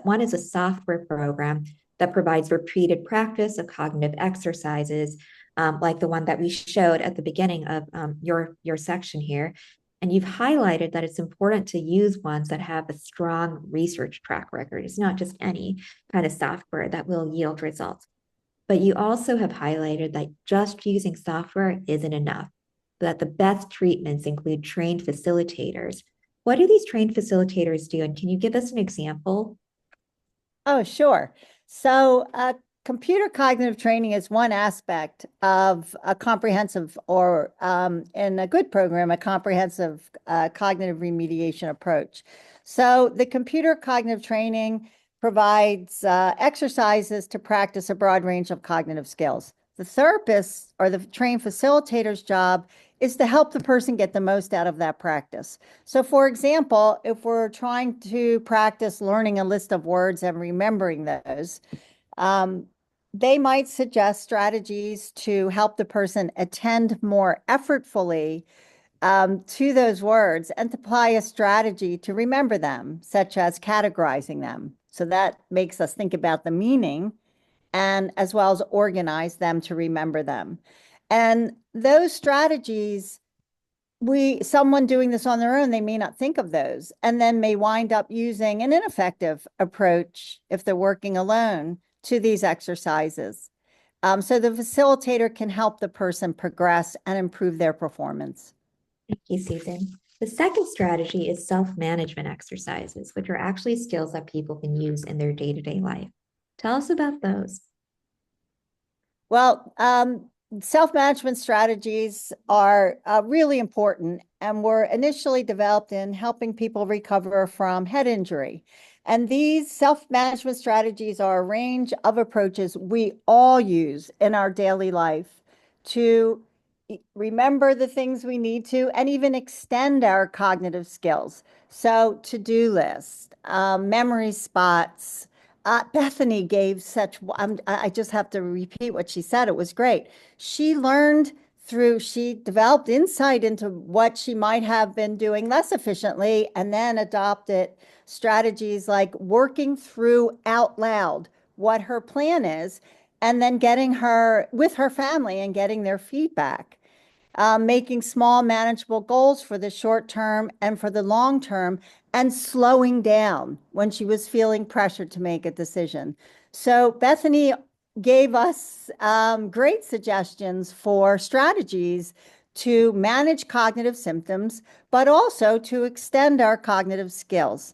one is a software program that provides repeated practice of cognitive exercises, like the one that we showed at the beginning of your section here. And you've highlighted that it's important to use ones that have a strong research track record. It's not just any kind of software that will yield results. But you also have highlighted that just using software isn't enough, that the best treatments include trained facilitators. What do these trained facilitators do? And can you give us an example? Oh, sure. So computer cognitive training is one aspect of a comprehensive, or in a good program, a comprehensive cognitive remediation approach. So the computer cognitive training provides exercises to practice a broad range of cognitive skills. The therapist or the trained facilitator's job is to help the person get the most out of that practice. So for example, if we're trying to practice learning a list of words and remembering those, they might suggest strategies to help the person attend more effortfully to those words, and to apply a strategy to remember them, such as categorizing them. So that makes us think about the meaning and as well as organize them to remember them. And those strategies, someone doing this on their own, they may not think of those, and then may wind up using an ineffective approach if they're working alone to these exercises. So the facilitator can help the person progress and improve their performance. Thank you, Susan. The second strategy is self-management exercises, which are actually skills that people can use in their day-to-day life. Tell us about those. Well, self-management strategies are really important and were initially developed in helping people recover from head injury. And these self-management strategies are a range of approaches we all use in our daily life to remember the things we need to and even extend our cognitive skills. So to-do lists, memory spots. Bethany gave such, I just have to repeat what she said. It was great. She developed insight into what she might have been doing less efficiently and then adopted strategies like working through out loud what her plan is and then getting her with her family and getting their feedback. Making small manageable goals for the short term and for the long term, and slowing down when she was feeling pressured to make a decision. So Bethany gave us great suggestions for strategies to manage cognitive symptoms, but also to extend our cognitive skills.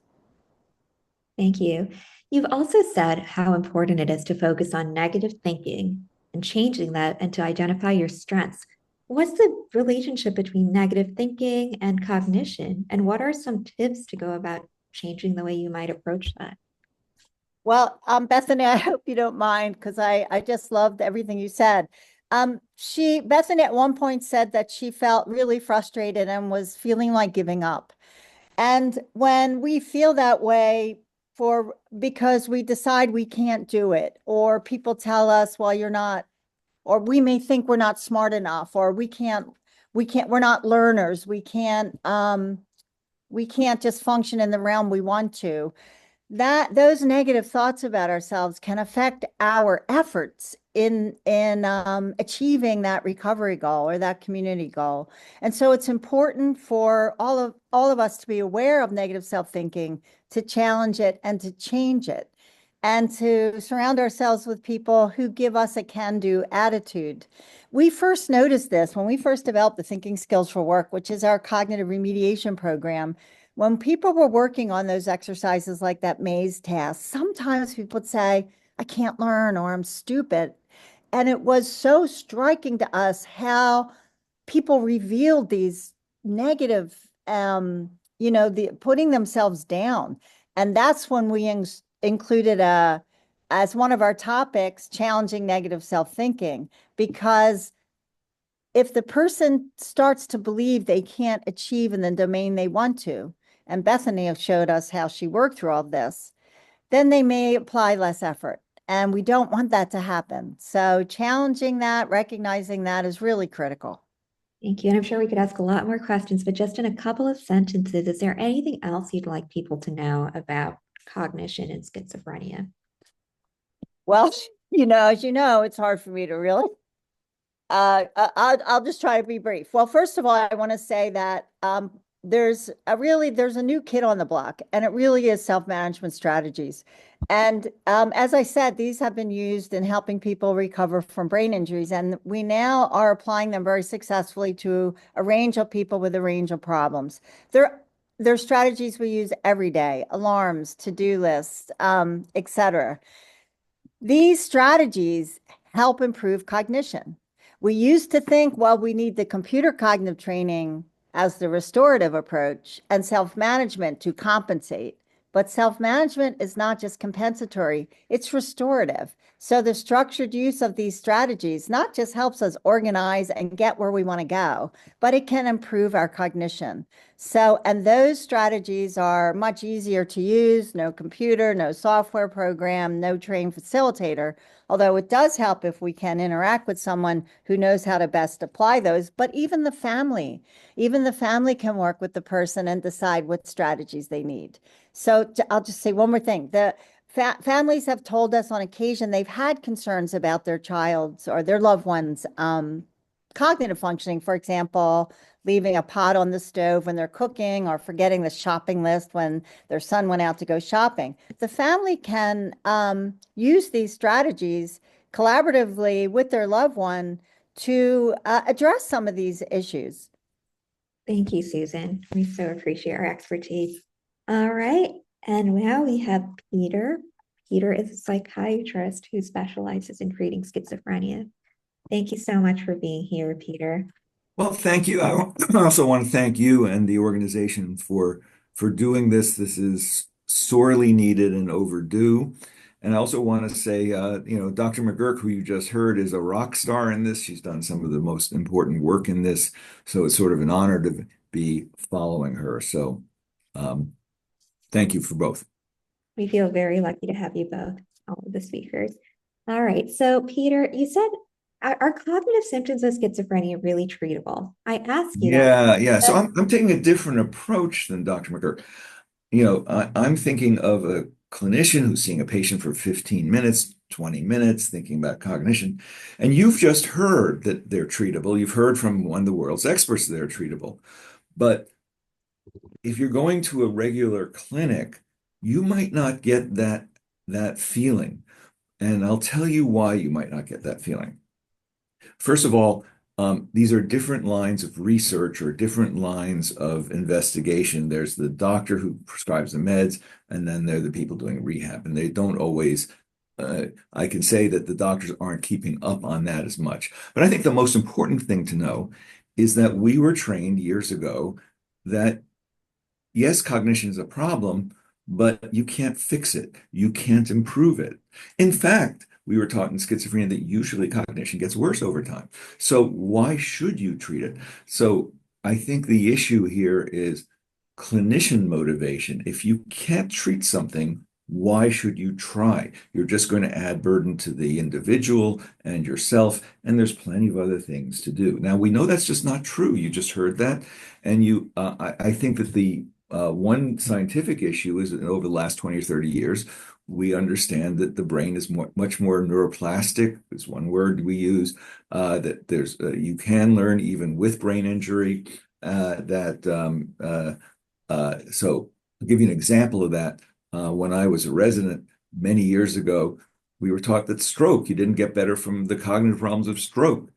Thank you. You've also said how important it is to focus on negative thinking and changing that and to identify your strengths. What's the relationship between negative thinking and cognition? And what are some tips to go about changing the way you might approach that? Well, Bethany, I hope you don't mind because I just loved everything you said. Bethany at one point said that she felt really frustrated and was feeling like giving up. And when we feel that way because we decide we can't do it, or people tell us, well, you're not, or we may think we're not smart enough, or we're not learners. We can't just function in the realm we want to. Those negative thoughts about ourselves can affect our efforts in achieving that recovery goal or that community goal. And so it's important for all of us to be aware of negative self-thinking, to challenge it and to change it, and to surround ourselves with people who give us a can-do attitude. We first noticed this when we first developed the Thinking Skills for Work, which is our cognitive remediation program. When people were working on those exercises like that maze task, sometimes people would say, I can't learn or I'm stupid. And it was so striking to us how people revealed these negative, putting themselves down. And that's when we included as one of our topics, challenging negative self-thinking, because if the person starts to believe they can't achieve in the domain they want to, and Bethany showed us how she worked through all of this, then they may apply less effort. And we don't want that to happen. So challenging that, recognizing that is really critical. Thank you. And I'm sure we could ask a lot more questions, but just in a couple of sentences, is there anything else you'd like people to know about cognition and schizophrenia? Well, as you know, it's hard for me to really I'll just try to be brief. Well, first of all, I want to say that there's a new kid on the block, and it really is self-management strategies. And as I said, these have been used in helping people recover from brain injuries, and we now are applying them very successfully to a range of people with a range of problems. They're strategies we use every day: alarms, to-do lists, etc. These strategies help improve cognition. We used to think, well, we need the computer cognitive training as the restorative approach and self-management to compensate. But self-management is not just compensatory, it's restorative. So the structured use of these strategies not just helps us organize and get where we want to go, but it can improve our cognition. And those strategies are much easier to use: no computer, no software program, no trained facilitator. Although it does help if we can interact with someone who knows how to best apply those. But even the family can work with the person and decide what strategies they need. So I'll just say one more thing. The families have told us on occasion they've had concerns about their child's or their loved one's cognitive functioning. For example, leaving a pot on the stove when they're cooking or forgetting the shopping list when their son went out to go shopping. The family can use these strategies collaboratively with their loved one to address some of these issues. Thank you, Susan. We so appreciate our expertise. All right. And now we have Peter. Peter is a psychiatrist who specializes in treating schizophrenia. Thank you so much for being here, Peter. Well, thank you. I also want to thank you and the organization for doing this. This is sorely needed and overdue. And I also want to say, Dr. McGurk, who you just heard, is a rock star in this. She's done some of the most important work in this. So it's sort of an honor to be following her. So thank you for both. We feel very lucky to have you both, all of the speakers. All right. So, Peter, you said, are cognitive symptoms of schizophrenia really treatable? I ask you that. Yeah. So I'm taking a different approach than Dr. McGurk. I'm thinking of a clinician who's seeing a patient for 15 minutes, 20 minutes, thinking about cognition. And you've just heard that they're treatable. You've heard from one of the world's experts that they're treatable. But if you're going to a regular clinic, you might not get that feeling. And I'll tell you why you might not get that feeling. First of all, these are different lines of research or different lines of investigation. There's the doctor who prescribes the meds, and then there are the people doing rehab. And they don't always, I can say that the doctors aren't keeping up on that as much. But I think the most important thing to know is that we were trained years ago that, yes, cognition is a problem, but you can't fix it. You can't improve it. In fact, we were taught in schizophrenia that usually cognition gets worse over time. So why should you treat it? So I think the issue here is clinician motivation. If you can't treat something, why should you try? You're just going to add burden to the individual and yourself, and there's plenty of other things to do. Now, we know that's just not true. You just heard that. And I think that the one scientific issue is that over the last 20 or 30 years, we understand that the brain is much more neuroplastic. There's one word we use, that you can learn even with brain injury. So I'll give you an example of that. When I was a resident many years ago, we were taught that stroke, you didn't get better from the cognitive problems of stroke.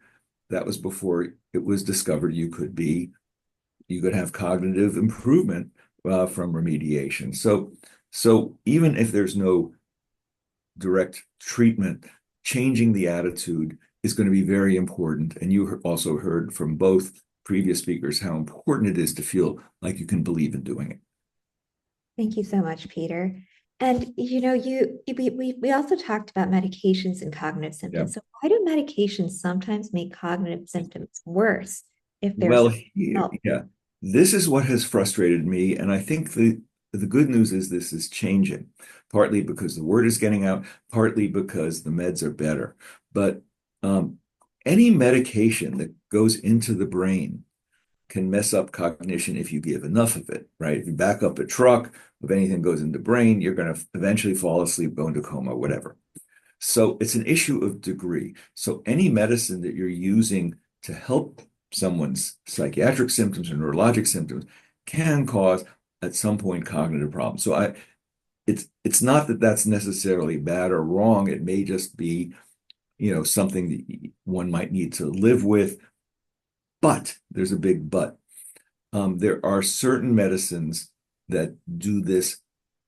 That was before it was discovered you could have cognitive improvement from remediation. So even if there's no direct treatment, changing the attitude is going to be very important. And you also heard from both previous speakers how important it is to feel like you can believe in doing it. Thank you so much, Peter. And we also talked about medications and cognitive symptoms. Yeah. So why do medications sometimes make cognitive symptoms worse if there's Well, help? yeah, this is what has frustrated me, and I think the good news is this is changing, partly because the word is getting out, partly because the meds are better. But any medication that goes into the brain can mess up cognition if you give enough of it, right? If you back up a truck, if anything goes into the brain, you're going to eventually fall asleep, go into coma, whatever. So it's an issue of degree. So any medicine that you're using to help someone's psychiatric symptoms or neurologic symptoms can cause at some point cognitive problems. So it's not that that's necessarily bad or wrong. It may just be, something that one might need to live with. But there's a big but. There are certain medicines that do this,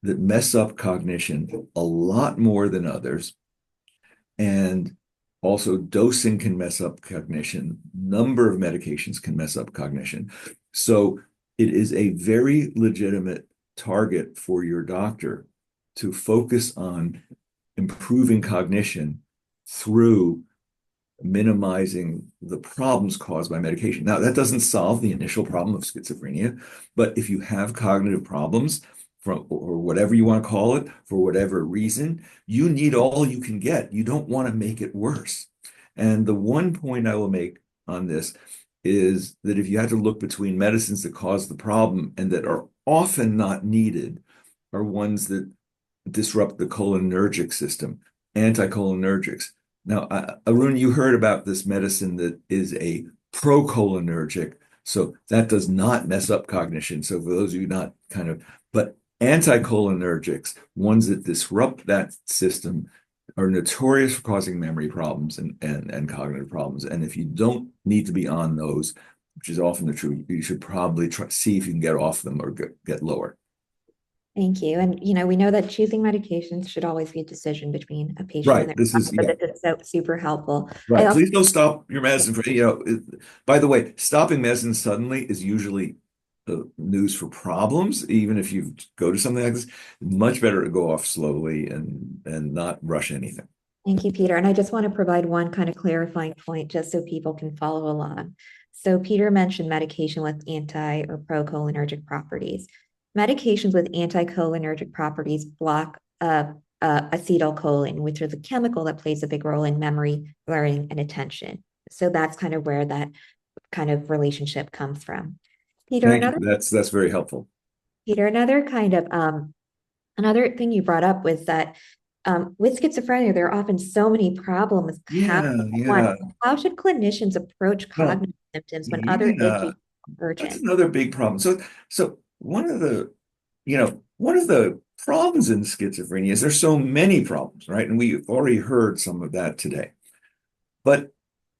that mess up cognition a lot more than others. And also dosing can mess up cognition. Number of medications can mess up cognition. So it is a very legitimate target for your doctor to focus on improving cognition through minimizing the problems caused by medication. Now, that doesn't solve the initial problem of schizophrenia, but if you have cognitive problems or whatever you want to call it, for whatever reason, you need all you can get. You don't want to make it worse. And the one point I will make on this is that if you had to look between medicines that cause the problem and that are often not needed, are ones that disrupt the cholinergic system, anticholinergics. Now, Arun, you heard about this medicine that is a procholinergic. So that does not mess up cognition. So for those of you not kind of, but anticholinergics, ones that disrupt that system, are notorious for causing memory problems and cognitive problems. And if you don't need to be on those, which is often the truth, you should probably see if you can get off them or get lower. Thank you. And, we know that choosing medications should always be a decision between a patient and Right. their This is, doctor. yeah. This is so super helpful. I Right. also, Please don't stop your medicine for, by the way, stopping medicine suddenly is usually news for problems. Even if you go to something like this, much better to go off slowly and not rush anything. thank you, Peter. And I just want to provide one kind of clarifying point just so people can follow along. So Peter mentioned medication with anti or procholinergic properties. Medications with anticholinergic properties block acetylcholine, which is a chemical that plays a big role in memory, learning, and attention. So that's kind of where that kind of relationship comes from. Peter, Thank you. another That's very helpful. Peter, another kind of another thing you brought up was that with schizophrenia, there are often so many problems. Yeah. How should clinicians approach Well, cognitive symptoms when other yeah. issues are That's urgent? another big problem. So one of the problems in schizophrenia is there's so many problems, right? And we've already heard some of that today. But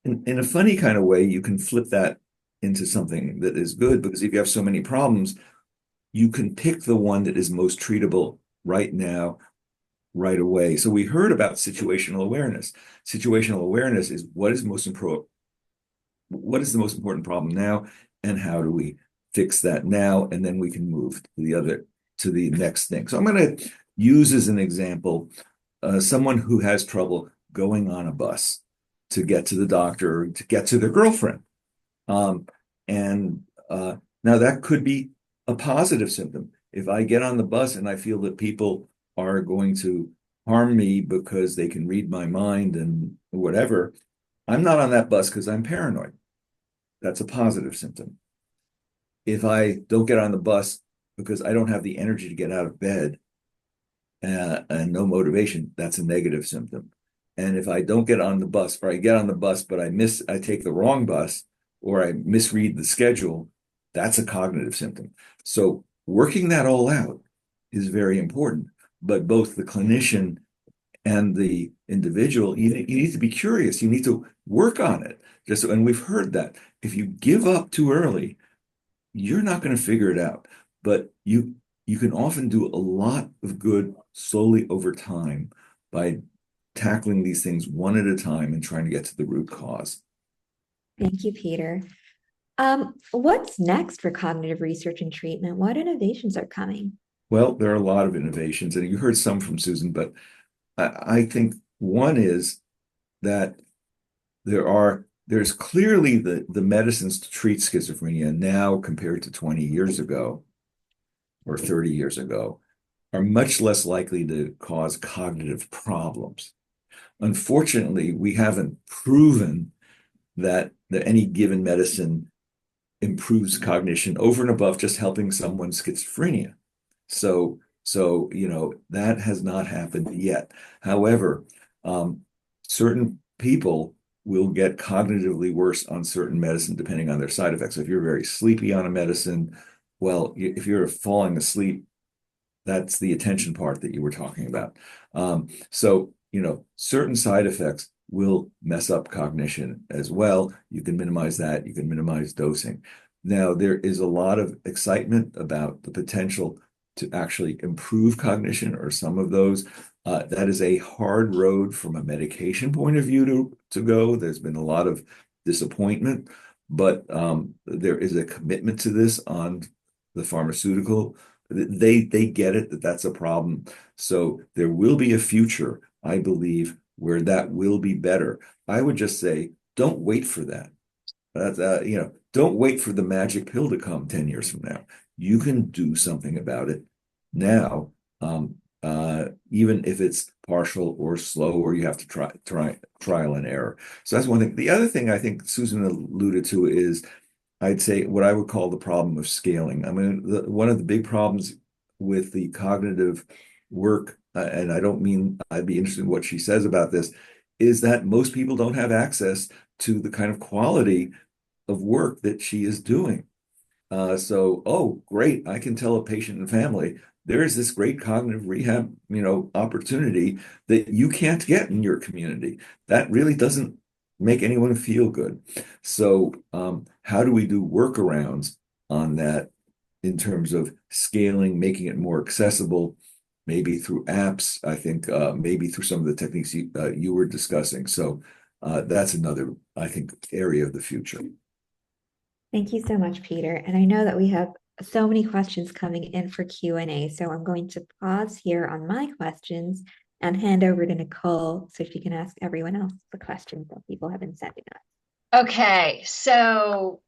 in a funny kind of way, you can flip that into something that is good because if you have so many problems, you can pick the one that is most treatable right now, right away. So we heard about situational awareness. Situational awareness is what is the most important problem now, and how do we fix that now, and then we can move to the next thing. So I'm going to use as an example someone who has trouble going on a bus to get to the doctor or to get to their girlfriend. And now that could be a positive symptom. If I get on the bus and I feel that people are going to harm me because they can read my mind and whatever, I'm not on that bus because I'm paranoid. That's a positive symptom. If I don't get on the bus because I don't have the energy to get out of bed and no motivation, that's a negative symptom. And if I don't get on the bus, or I get on the bus but I take the wrong bus, or I misread the schedule, that's a cognitive symptom. So working that all out is very important. But both the clinician and the individual, you need to be curious. You need to work on it. And we've heard that if you give up too early, you're not going to figure it out. But you can often do a lot of good slowly over time by tackling these things one at a time and trying to get to the root cause. Thank you, Peter. What's next for cognitive research and treatment? What innovations are coming? Well, there are a lot of innovations, and you heard some from Susan, but I think one is that there's clearly the medicines to treat schizophrenia now compared to 20 years ago or 30 years ago are much less likely to cause cognitive problems. Unfortunately, we haven't proven that any given medicine improves cognition over and above just helping someone's schizophrenia. So that has not happened yet. However, certain people will get cognitively worse on certain medicine depending on their side effects. So if you're very sleepy on a medicine, well, if you're falling asleep, that's the attention part that you were talking about. So certain side effects will mess up cognition as well. You can minimize that. You can minimize dosing. Now, there is a lot of excitement about the potential to actually improve cognition or some of those. That is a hard road from a medication point of view to go. There's been a lot of disappointment, but there is a commitment to this on the pharmaceutical. They get it that that's a problem. So there will be a future, I believe, where that will be better. I would just say, don't wait for that. Don't wait for the magic pill to come 10 years from now. You can do something about it now, even if it's partial or slow, or you have to try trial and error. So that's one thing. The other thing I think Susan alluded to is, I'd say, what I would call the problem of scaling. I mean, one of the big problems with the cognitive work and I don't mean I'd be interested in what she says about this, is that most people don't have access to the kind of quality of work that she is doing. So, oh, great, I can tell a patient and family there is this great cognitive rehab, opportunity that you can't get in your community. That really doesn't make anyone feel good. So, how do we do workarounds on that in terms of scaling, making it more accessible, maybe through apps, I think, maybe through some of the techniques you were discussing. So, that's another, I think, area of the future. Thank you so much, Peter. And I know that we have so many questions coming in for Q&A, so I'm going to pause here on my questions and hand over to Nicole so she can ask everyone else the questions that people have been sending us. Okay, so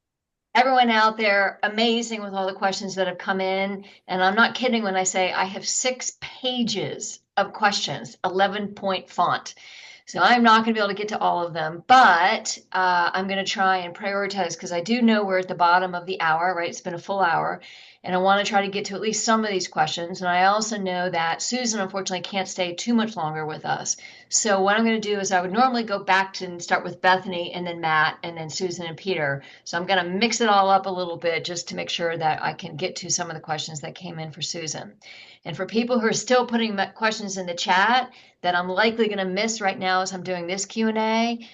everyone out there, amazing with all the questions that have come in. And I'm not kidding when I say I have 6 pages of questions, 11-point font. So I'm not going to be able to get to all of them, but I'm going to try and prioritize because I do know we're at the bottom of the hour, right? It's been a full hour, and I want to try to get to at least some of these questions. And I also know that Susan, unfortunately, can't stay too much longer with us. So what I'm going to do is I would normally go back to and start with Bethany and then Matt and then Susan and Peter. So I'm going to mix it all up a little bit just to make sure that I can get to some of the questions that came in for Susan. And for people who are still putting questions in the chat that I'm likely going to miss right now as I'm doing this Q&A,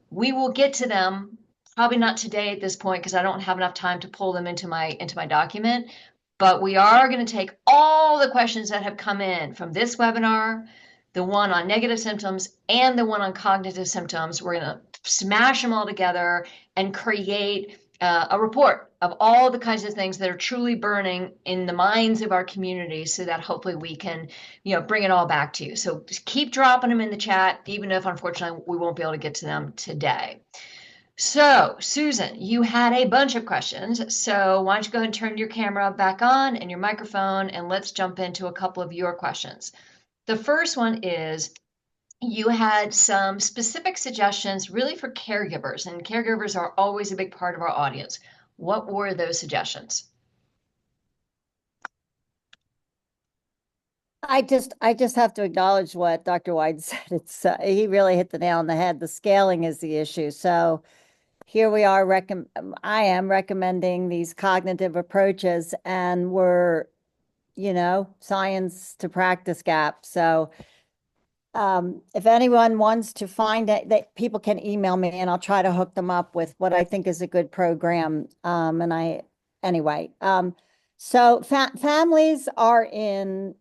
we will get to them. Probably not today at this point because I don't have enough time to pull them into my document. But we are going to take all the questions that have come in from this webinar, the one on negative symptoms and the one on cognitive symptoms. We're going to smash them all together and create a report of all the kinds of things that are truly burning in the minds of our community so that hopefully we can, bring it all back to you. So just keep dropping them in the chat, even if unfortunately we won't be able to get to them today. So, Susan, you had a bunch of questions. So why don't you go ahead and turn your camera back on and your microphone, and let's jump into a couple of your questions. The first one is, you had some specific suggestions really for caregivers, and caregivers are always a big part of our audience. What were those suggestions? I just have to acknowledge what Dr. White said. It's he really hit the nail on the head. The scaling is the issue. So here we are. I am recommending these cognitive approaches, and we're, science to practice gap. So if anyone wants to find it, that people can email me, and I'll try to hook them up with what I think is a good program. Anyway. So families are in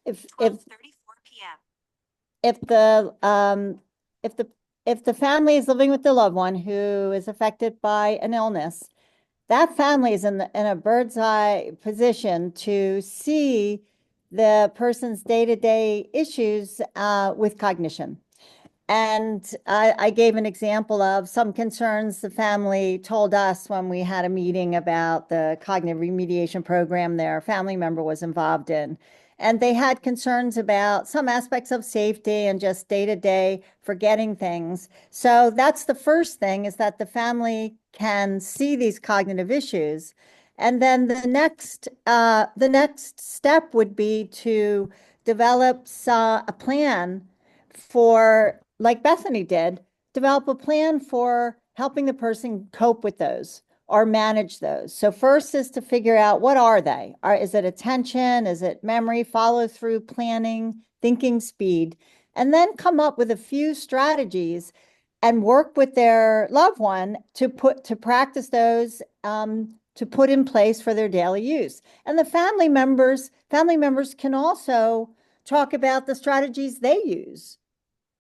if 12:34 p.m. if the family is living with the loved one who is affected by an illness, that family is in a bird's eye position to see the person's day-to-day issues with cognition. And I gave an example of some concerns the family told us when we had a meeting about the cognitive remediation program their family member was involved in. And they had concerns about some aspects of safety and just day-to-day forgetting things. So that's the first thing, is that the family can see these cognitive issues. And then the next step would be to develop a plan for, like Bethany did, develop a plan for helping the person cope with those or manage those. So first is to figure out, what are they? Is it attention? Is it memory, follow through, planning, thinking speed? And then come up with a few strategies and work with their loved one to practice those, to put in place for their daily use. And the family members can also talk about the strategies they use.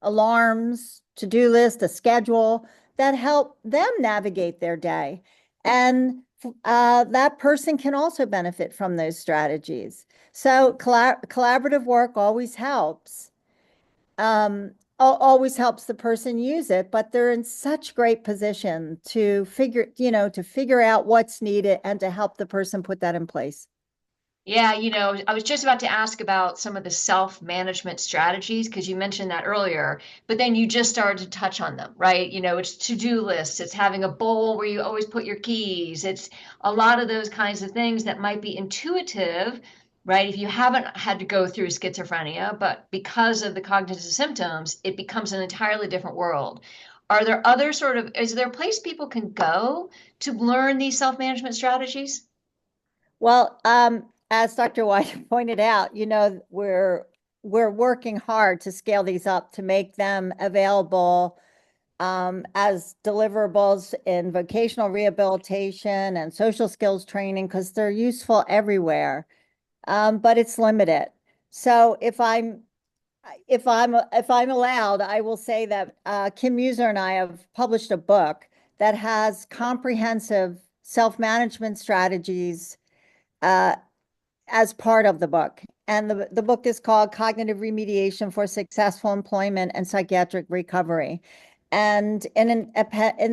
Alarms, to-do list, a schedule that help them navigate their day. And that person can also benefit from those strategies. So collaborative work always helps. Always helps the person use it, but they're in such great position to figure out what's needed and to help the person put that in place. Yeah, I was just about to ask about some of the self-management strategies because you mentioned that earlier, but then you just started to touch on them, right? It's to-do lists, it's having a bowl where you always put your keys. It's a lot of those kinds of things that might be intuitive, right? If you haven't had to go through schizophrenia, but because of the cognitive symptoms, it becomes an entirely different world. Are there other sort of, is there a place people can go to learn these self-management strategies? Well, as Dr. White pointed out, we're working hard to scale these up to make them available as deliverables in vocational rehabilitation and social skills training because they're useful everywhere, but it's limited. So if I'm allowed, I will say that Kim Muser and I have published a book that has comprehensive self-management strategies uh, as part of the book. And the book is called Cognitive Remediation for Successful Employment and Psychiatric Recovery. And in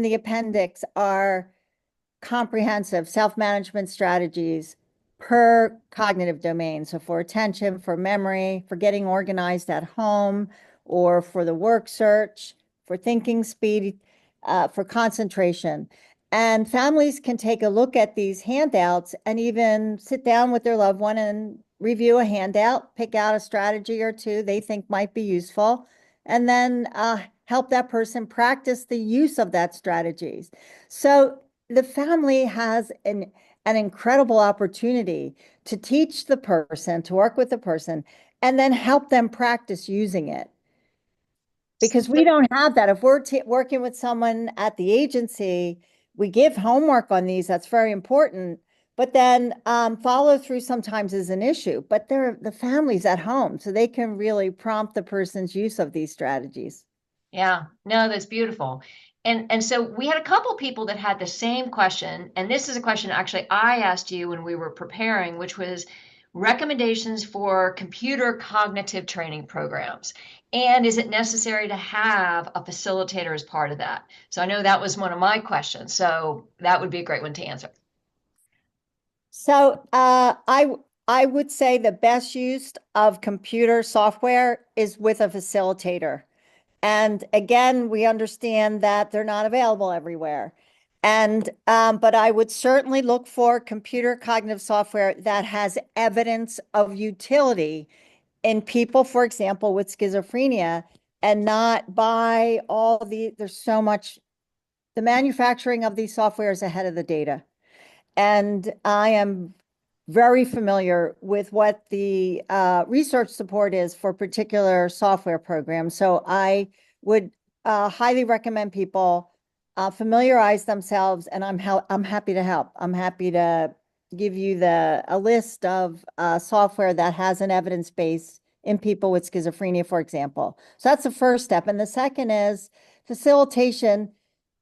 the appendix are comprehensive self-management strategies per cognitive domain. So for attention, for memory, for getting organized at home, or for the work search, for thinking speed, for concentration. And families can take a look at these handouts and even sit down with their loved one and review a handout, pick out a strategy or two they think might be useful, and then help that person practice the use of that strategies. So the family has an incredible opportunity to teach the person, to work with the person, and then help them practice using it. Because we don't have that. If we're working with someone at the agency, we give homework on these. That's very important. But then follow through sometimes is an issue. But they're the families at home, so they can really prompt the person's use of these strategies. Yeah, no, that's beautiful. And so we had a couple people that had the same question, and this is a question actually I asked you when we were preparing, which was recommendations for computer cognitive training programs. And is it necessary to have a facilitator as part of that? So I know that was one of my questions. So that would be a great one to answer. So I would say the best use of computer software is with a facilitator. And again, we understand that they're not available everywhere. And but I would certainly look for computer cognitive software that has evidence of utility in people, for example, with schizophrenia, and not buy there's so much, the manufacturing of these software is ahead of the data. And I am very familiar with what the research support is for particular software programs. So I would highly recommend people familiarize themselves, and I'm happy to help. I'm happy to give you a list of software that has an evidence base in people with schizophrenia, for example. So that's the first step. And the second is facilitation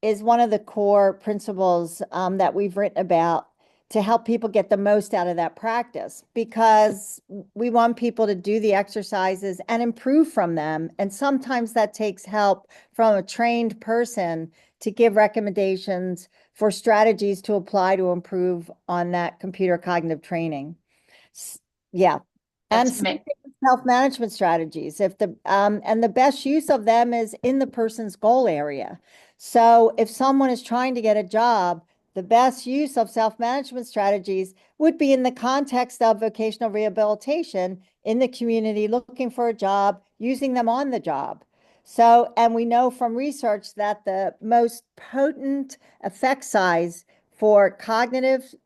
is one of the core principles that we've written about to help people get the most out of that practice, because we want people to do the exercises and improve from them. And sometimes that takes help from a trained person to give recommendations for strategies to apply to improve on that computer cognitive training. Yeah. And That's amazing. self-management strategies, and the best use of them is in the person's goal area. So if someone is trying to get a job, the best use of self-management strategies would be in the context of vocational rehabilitation in the community, looking for a job, using them on the job. So, and we know from research that the most potent effect size for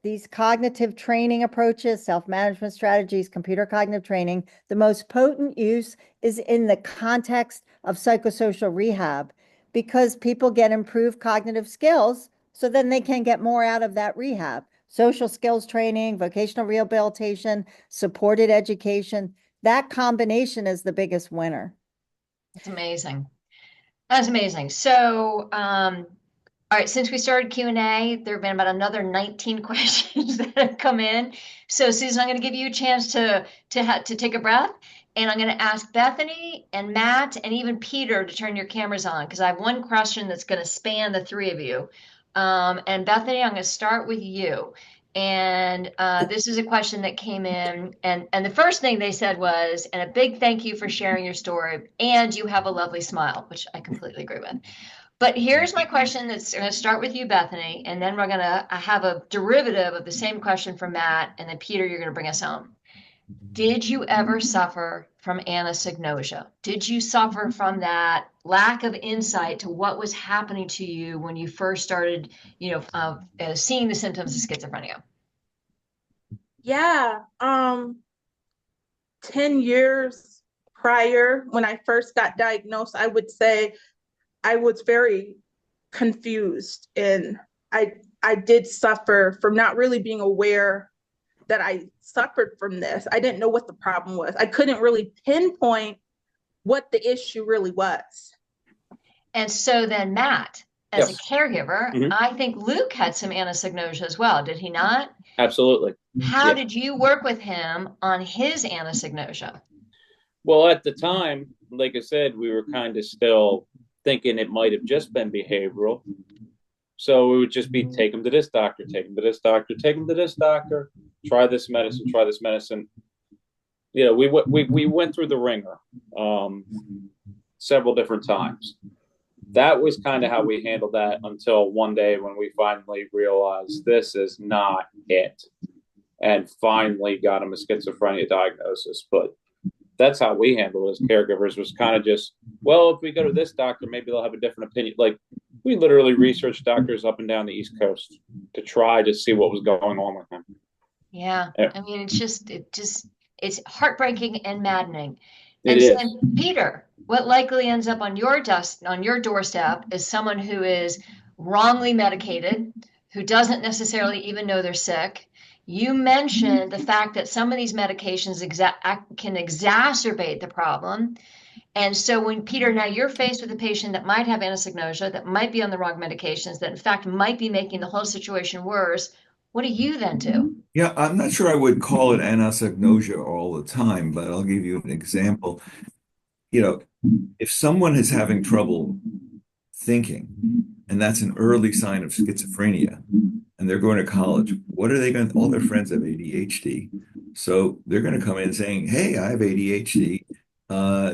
these cognitive training approaches, self-management strategies, computer cognitive training, the most potent use is in the context of psychosocial rehab, because people get improved cognitive skills, so then they can get more out of that rehab. Social skills training, vocational rehabilitation, supported education, that combination is the biggest winner. That's amazing. That's amazing. So, all right, since we started Q&A, there have been about another 19 questions that have come in. So Susan, I'm going to give you a chance to take a breath, and I'm going to ask Bethany and Matt and even Peter to turn your cameras on, because I have one question that's going to span the three of you. And Bethany, I'm going to start with you. And this is a question that came in, and the first thing they said was, and a big thank you for sharing your story, and you have a lovely smile, which I completely agree with. But here's my question that's going to start with you, Bethany, and then we're going to have a derivative of the same question from Matt, and then Peter, you're going to bring us home. Did you ever suffer from anosognosia? Did you suffer from that lack of insight to what was happening to you when you first started, seeing the symptoms of schizophrenia? Yeah. 10 years prior, when I first got diagnosed, I would say I was very confused, and I I did suffer from not really being aware that I suffered from this. I didn't know what the problem was. I couldn't really pinpoint what the issue really was. And so then, Matt, as a Yes. caregiver, Mhm. I think Luke had some anosognosia as well, did he not? Absolutely. How Yeah. did you work with him on his anosognosia? Well, at the time, like I said, we were kind of still thinking it might have just been behavioral. So it would just be take him to this doctor, take him to this doctor, take him to this doctor, try this medicine, try this medicine. We went through the ringer several different times. That was kind of how we handled that until one day when we finally realized this is not it, and finally got him a schizophrenia diagnosis. But that's how we handle it as caregivers, was kind of just, well, if we go to this doctor, maybe they'll have a different opinion. Like, we literally researched doctors up and down the East Coast to try to see what was going on with him. Yeah, Yeah, I mean, it's heartbreaking and maddening. it And so is. then, Peter, what likely ends up on your desk, on your doorstep, is someone who is wrongly medicated, who doesn't necessarily even know they're sick. You mentioned the fact that some of these medications can exacerbate the problem. And so when Peter, now you're faced with a patient that might have anosognosia, that might be on the wrong medications, that in fact might be making the whole situation worse. What do you then do? Yeah, I'm not sure I would call it anosognosia all the time, but I'll give you an example. You know, if someone is having trouble thinking, and that's an early sign of schizophrenia, and they're going to college, what are they going to, all their friends have ADHD. So they're going to come in saying, hey, I have ADHD,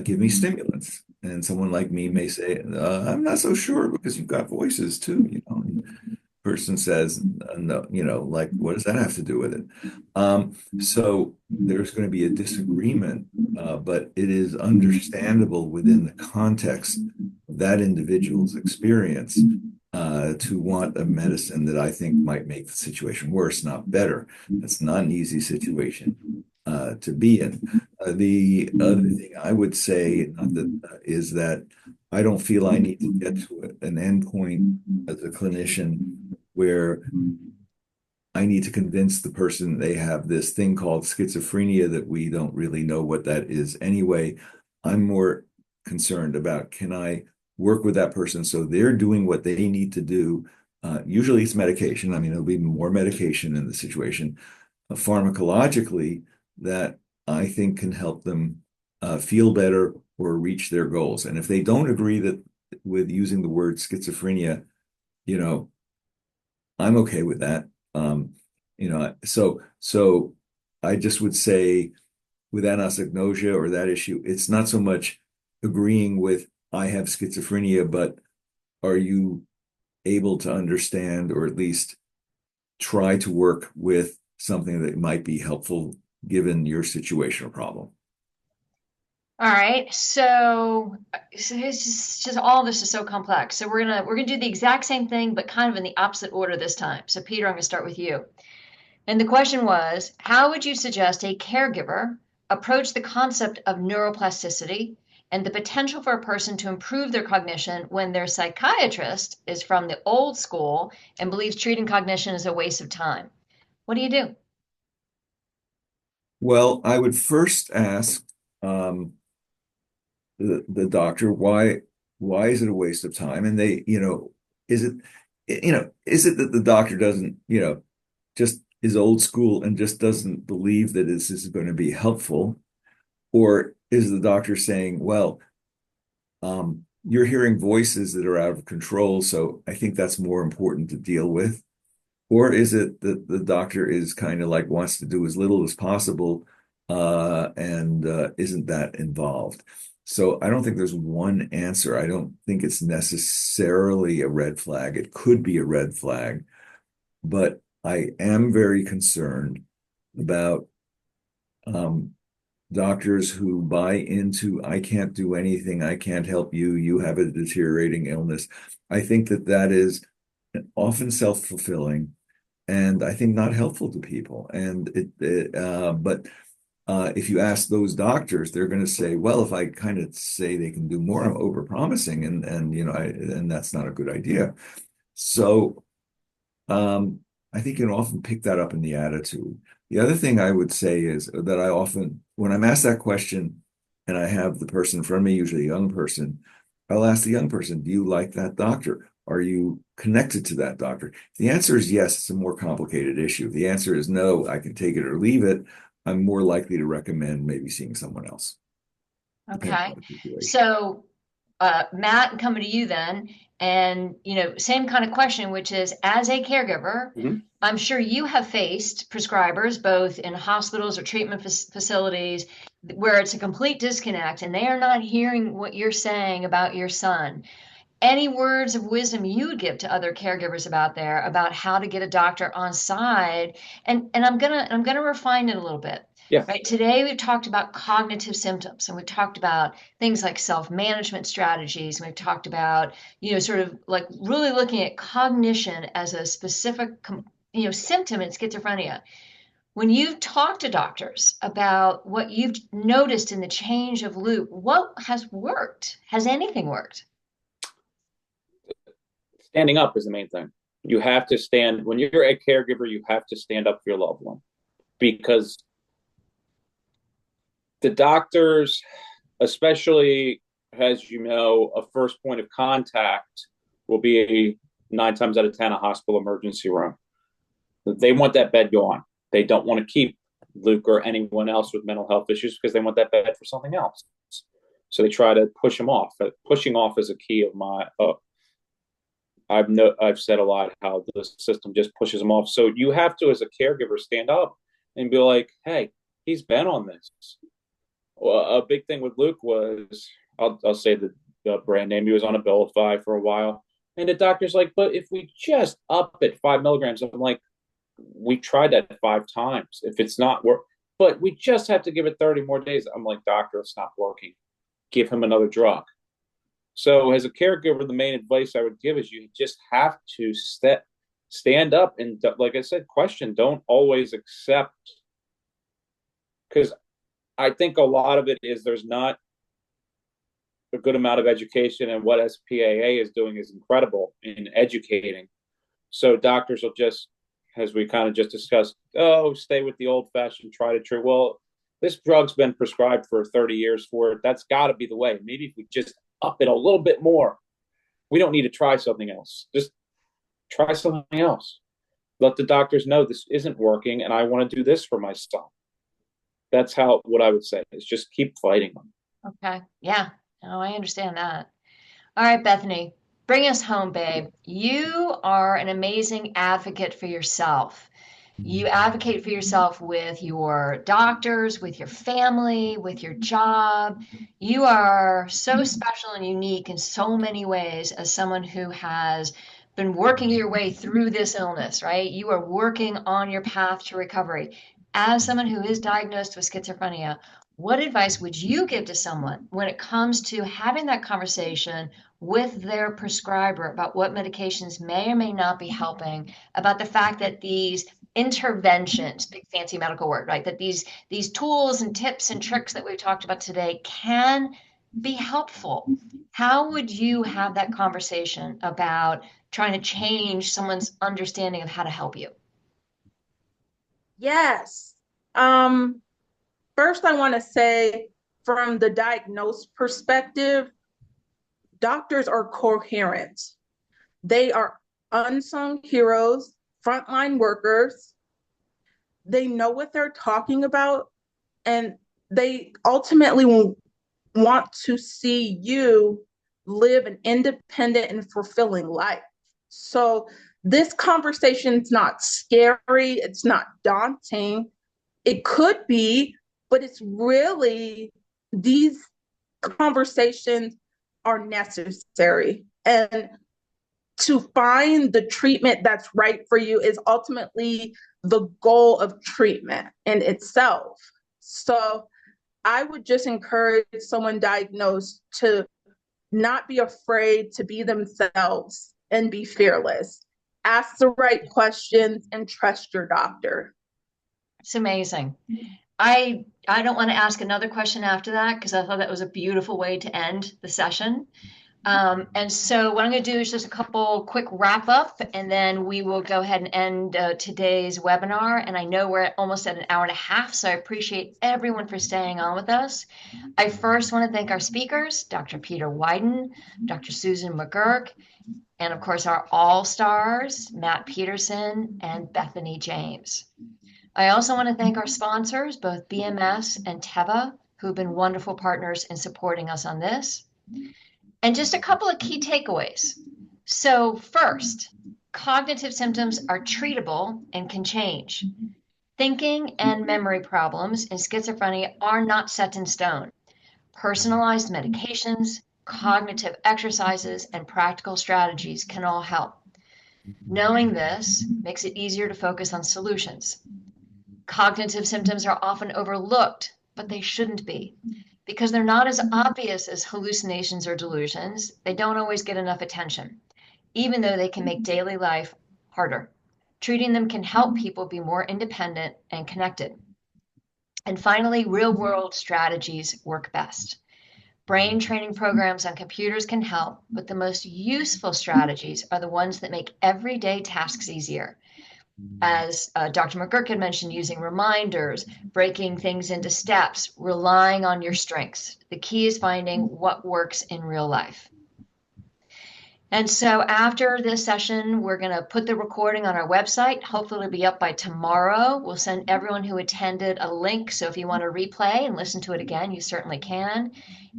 give me stimulants. And someone like me may say, I'm not so sure because you've got voices too, And person says, no, like, what does that have to do with it? So there's going to be a disagreement, but it is understandable within the context of that individual's experience to want a medicine that I think might make the situation worse, not better. That's not an easy situation to be in. The other thing I would say is that I don't feel I need to get to an endpoint as a clinician where I need to convince the person they have this thing called schizophrenia that we don't really know what that is anyway. I'm more concerned about, can I work with that person so they're doing what they need to do? Usually it's medication. I mean, there'll be more medication in the situation pharmacologically that I think can help them feel better or reach their goals. And if they don't agree that with using the word schizophrenia, you know, I'm okay with that. So I just would say with anosognosia or that issue, it's not so much agreeing with I have schizophrenia, but are you able to understand or at least try to work with something that might be helpful given your situation or problem? All right, so it's just all this is so complex. So we're gonna do the exact same thing, but kind of in the opposite order this time. So Peter, I'm gonna start with you. And the question was, how would you suggest a caregiver approach the concept of neuroplasticity and the potential for a person to improve their cognition when their psychiatrist is from the old school and believes treating cognition is a waste of time? What do you do? Well, I would first ask um, the doctor why is it a waste of time? And they, is it is it that the doctor doesn't, just is old school and just doesn't believe that this is going to be helpful? Or is the doctor saying, well, you're hearing voices that are out of control, so I think that's more important to deal with? Or is it that the doctor is kind of like wants to do as little as possible and isn't that involved? So I don't think there's one answer. I don't think it's necessarily a red flag. It could be a red flag, but I am very concerned about doctors who buy into, I can't do anything, I can't help you, you have a deteriorating illness. I think that that is often self-fulfilling and I think not helpful to people. And but if you ask those doctors, they're going to say, "Well, if I kind of say they can do more, I'm overpromising, and and that's not a good idea." So I think you can often pick that up in the attitude. The other thing I would say is that I often, when I'm asked that question, and I have the person in front of me, usually a young person, I'll ask the young person, "Do you like that doctor? Are you connected to that doctor?" If the answer is yes, it's a more complicated issue. If the answer is no, I can take it or leave it, I'm more likely to recommend maybe seeing someone else, depending Okay. on the situation. So, Matt, coming to you then, and same kind of question, which is, as a caregiver, I'm sure you have faced prescribers both in hospitals or treatment facilities where it's a complete disconnect and they are not hearing what you're saying about your son. Any words of wisdom you would give to other caregivers about how to get a doctor on side? And I'm gonna refine it a little bit. Yeah. Right. Today we've talked about cognitive symptoms and we've talked about things like self-management strategies. And we've talked about, sort of like really looking at cognition as a specific, symptom in schizophrenia. When you talk to doctors about what you've noticed in the change of loop, what has worked? Has anything worked? Standing up is the main thing. You have to stand when you're a caregiver. You have to stand up for your loved one because the doctors, especially as you know, a first point of contact will be 9 times out of 10 a hospital emergency room. They want that bed gone. They don't want to keep Luke or anyone else with mental health issues because they want that bed for something else. So they try to push them off. But pushing off is a key of my. I've said a lot how the system just pushes them off. So you have to, as a caregiver, stand up and be like, "Hey, he's been on this." Well, a big thing with Luke was, I'll say the brand name. He was on Abilify for a while, and the doctor's like, "But if we just up it 5 milligrams," I'm like, "We tried that 5 times. If it's not work, but we just have to give it 30 more days." I'm like, "Doctor, it's not working. Give him another drug." So, as a caregiver, the main advice I would give is you just have to stand up and, like I said, question. Don't always accept, because I think a lot of it is there's not a good amount of education, and what SPAA is doing is incredible in educating. So doctors will just, as we kind of just discussed, oh, stay with the old-fashioned try to true. Well, this drug's been prescribed for 30 years for it. That's got to be the way. Maybe if we just up it a little bit more, we don't need to try something else. Just try something else. Let the doctors know this isn't working, and I want to do this for my son. That's what I would say is just keep fighting them. Okay. Yeah. Oh, I understand that. All right, Bethany, bring us home, babe. You are an amazing advocate for yourself. You advocate for yourself with your doctors, with your family, with your job. You are so special and unique in so many ways as someone who has been working your way through this illness, right? You are working on your path to recovery. As someone who is diagnosed with schizophrenia, what advice would you give to someone when it comes to having that conversation with their prescriber about what medications may or may not be helping, about the fact that these interventions, big fancy medical word, right? That these tools and tips and tricks that we've talked about today can be helpful. How would you have that conversation about trying to change someone's understanding of how to help you? Yes. First, I want to say from the diagnosed perspective, doctors are coherent. They are unsung heroes, frontline workers. They know what they're talking about, and they ultimately will want to see you live an independent and fulfilling life. So this conversation is not scary, it's not daunting. It could be, but it's really, these conversations are necessary. And to find the treatment that's right for you is ultimately the goal of treatment in itself. So I would just encourage someone diagnosed to not be afraid to be themselves and be fearless. Ask the right questions and trust your doctor. It's amazing. I don't want to ask another question after that because I thought that was a beautiful way to end the session. And so what I'm going to do is just a couple quick wrap up, and then we will go ahead and end today's webinar. And I know we're almost at an hour and a half, so I appreciate everyone for staying on with us. I first want to thank our speakers, Dr. Peter Wyden, Dr. Susan McGurk, and of course our all-stars, Matt Peterson and Bethany James. I also want to thank our sponsors, both BMS and Teva, who've been wonderful partners in supporting us on this. And just a couple of key takeaways. So first, cognitive symptoms are treatable and can change. Thinking and memory problems in schizophrenia are not set in stone. Personalized medications, cognitive exercises, and practical strategies can all help. Knowing this makes it easier to focus on solutions. Cognitive symptoms are often overlooked, but they shouldn't be. Because they're not as obvious as hallucinations or delusions, they don't always get enough attention, even though they can make daily life harder. Treating them can help people be more independent and connected. And finally, real-world strategies work best. Brain training programs on computers can help, but the most useful strategies are the ones that make everyday tasks easier. As Dr. McGurk had mentioned, using reminders, breaking things into steps, relying on your strengths. The key is finding what works in real life. And so after this session, we're going to put the recording on our website. Hopefully it'll be up by tomorrow. We'll send everyone who attended a link. So if you want to replay and listen to it again, you certainly can.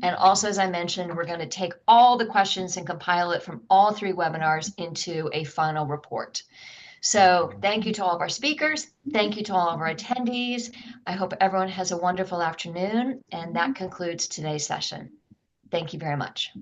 And also, as I mentioned, we're going to take all the questions and compile it from all 3 webinars into a final report. So thank you to all of our speakers. Thank you to all of our attendees. I hope everyone has a wonderful afternoon. And that concludes today's session. Thank you very much.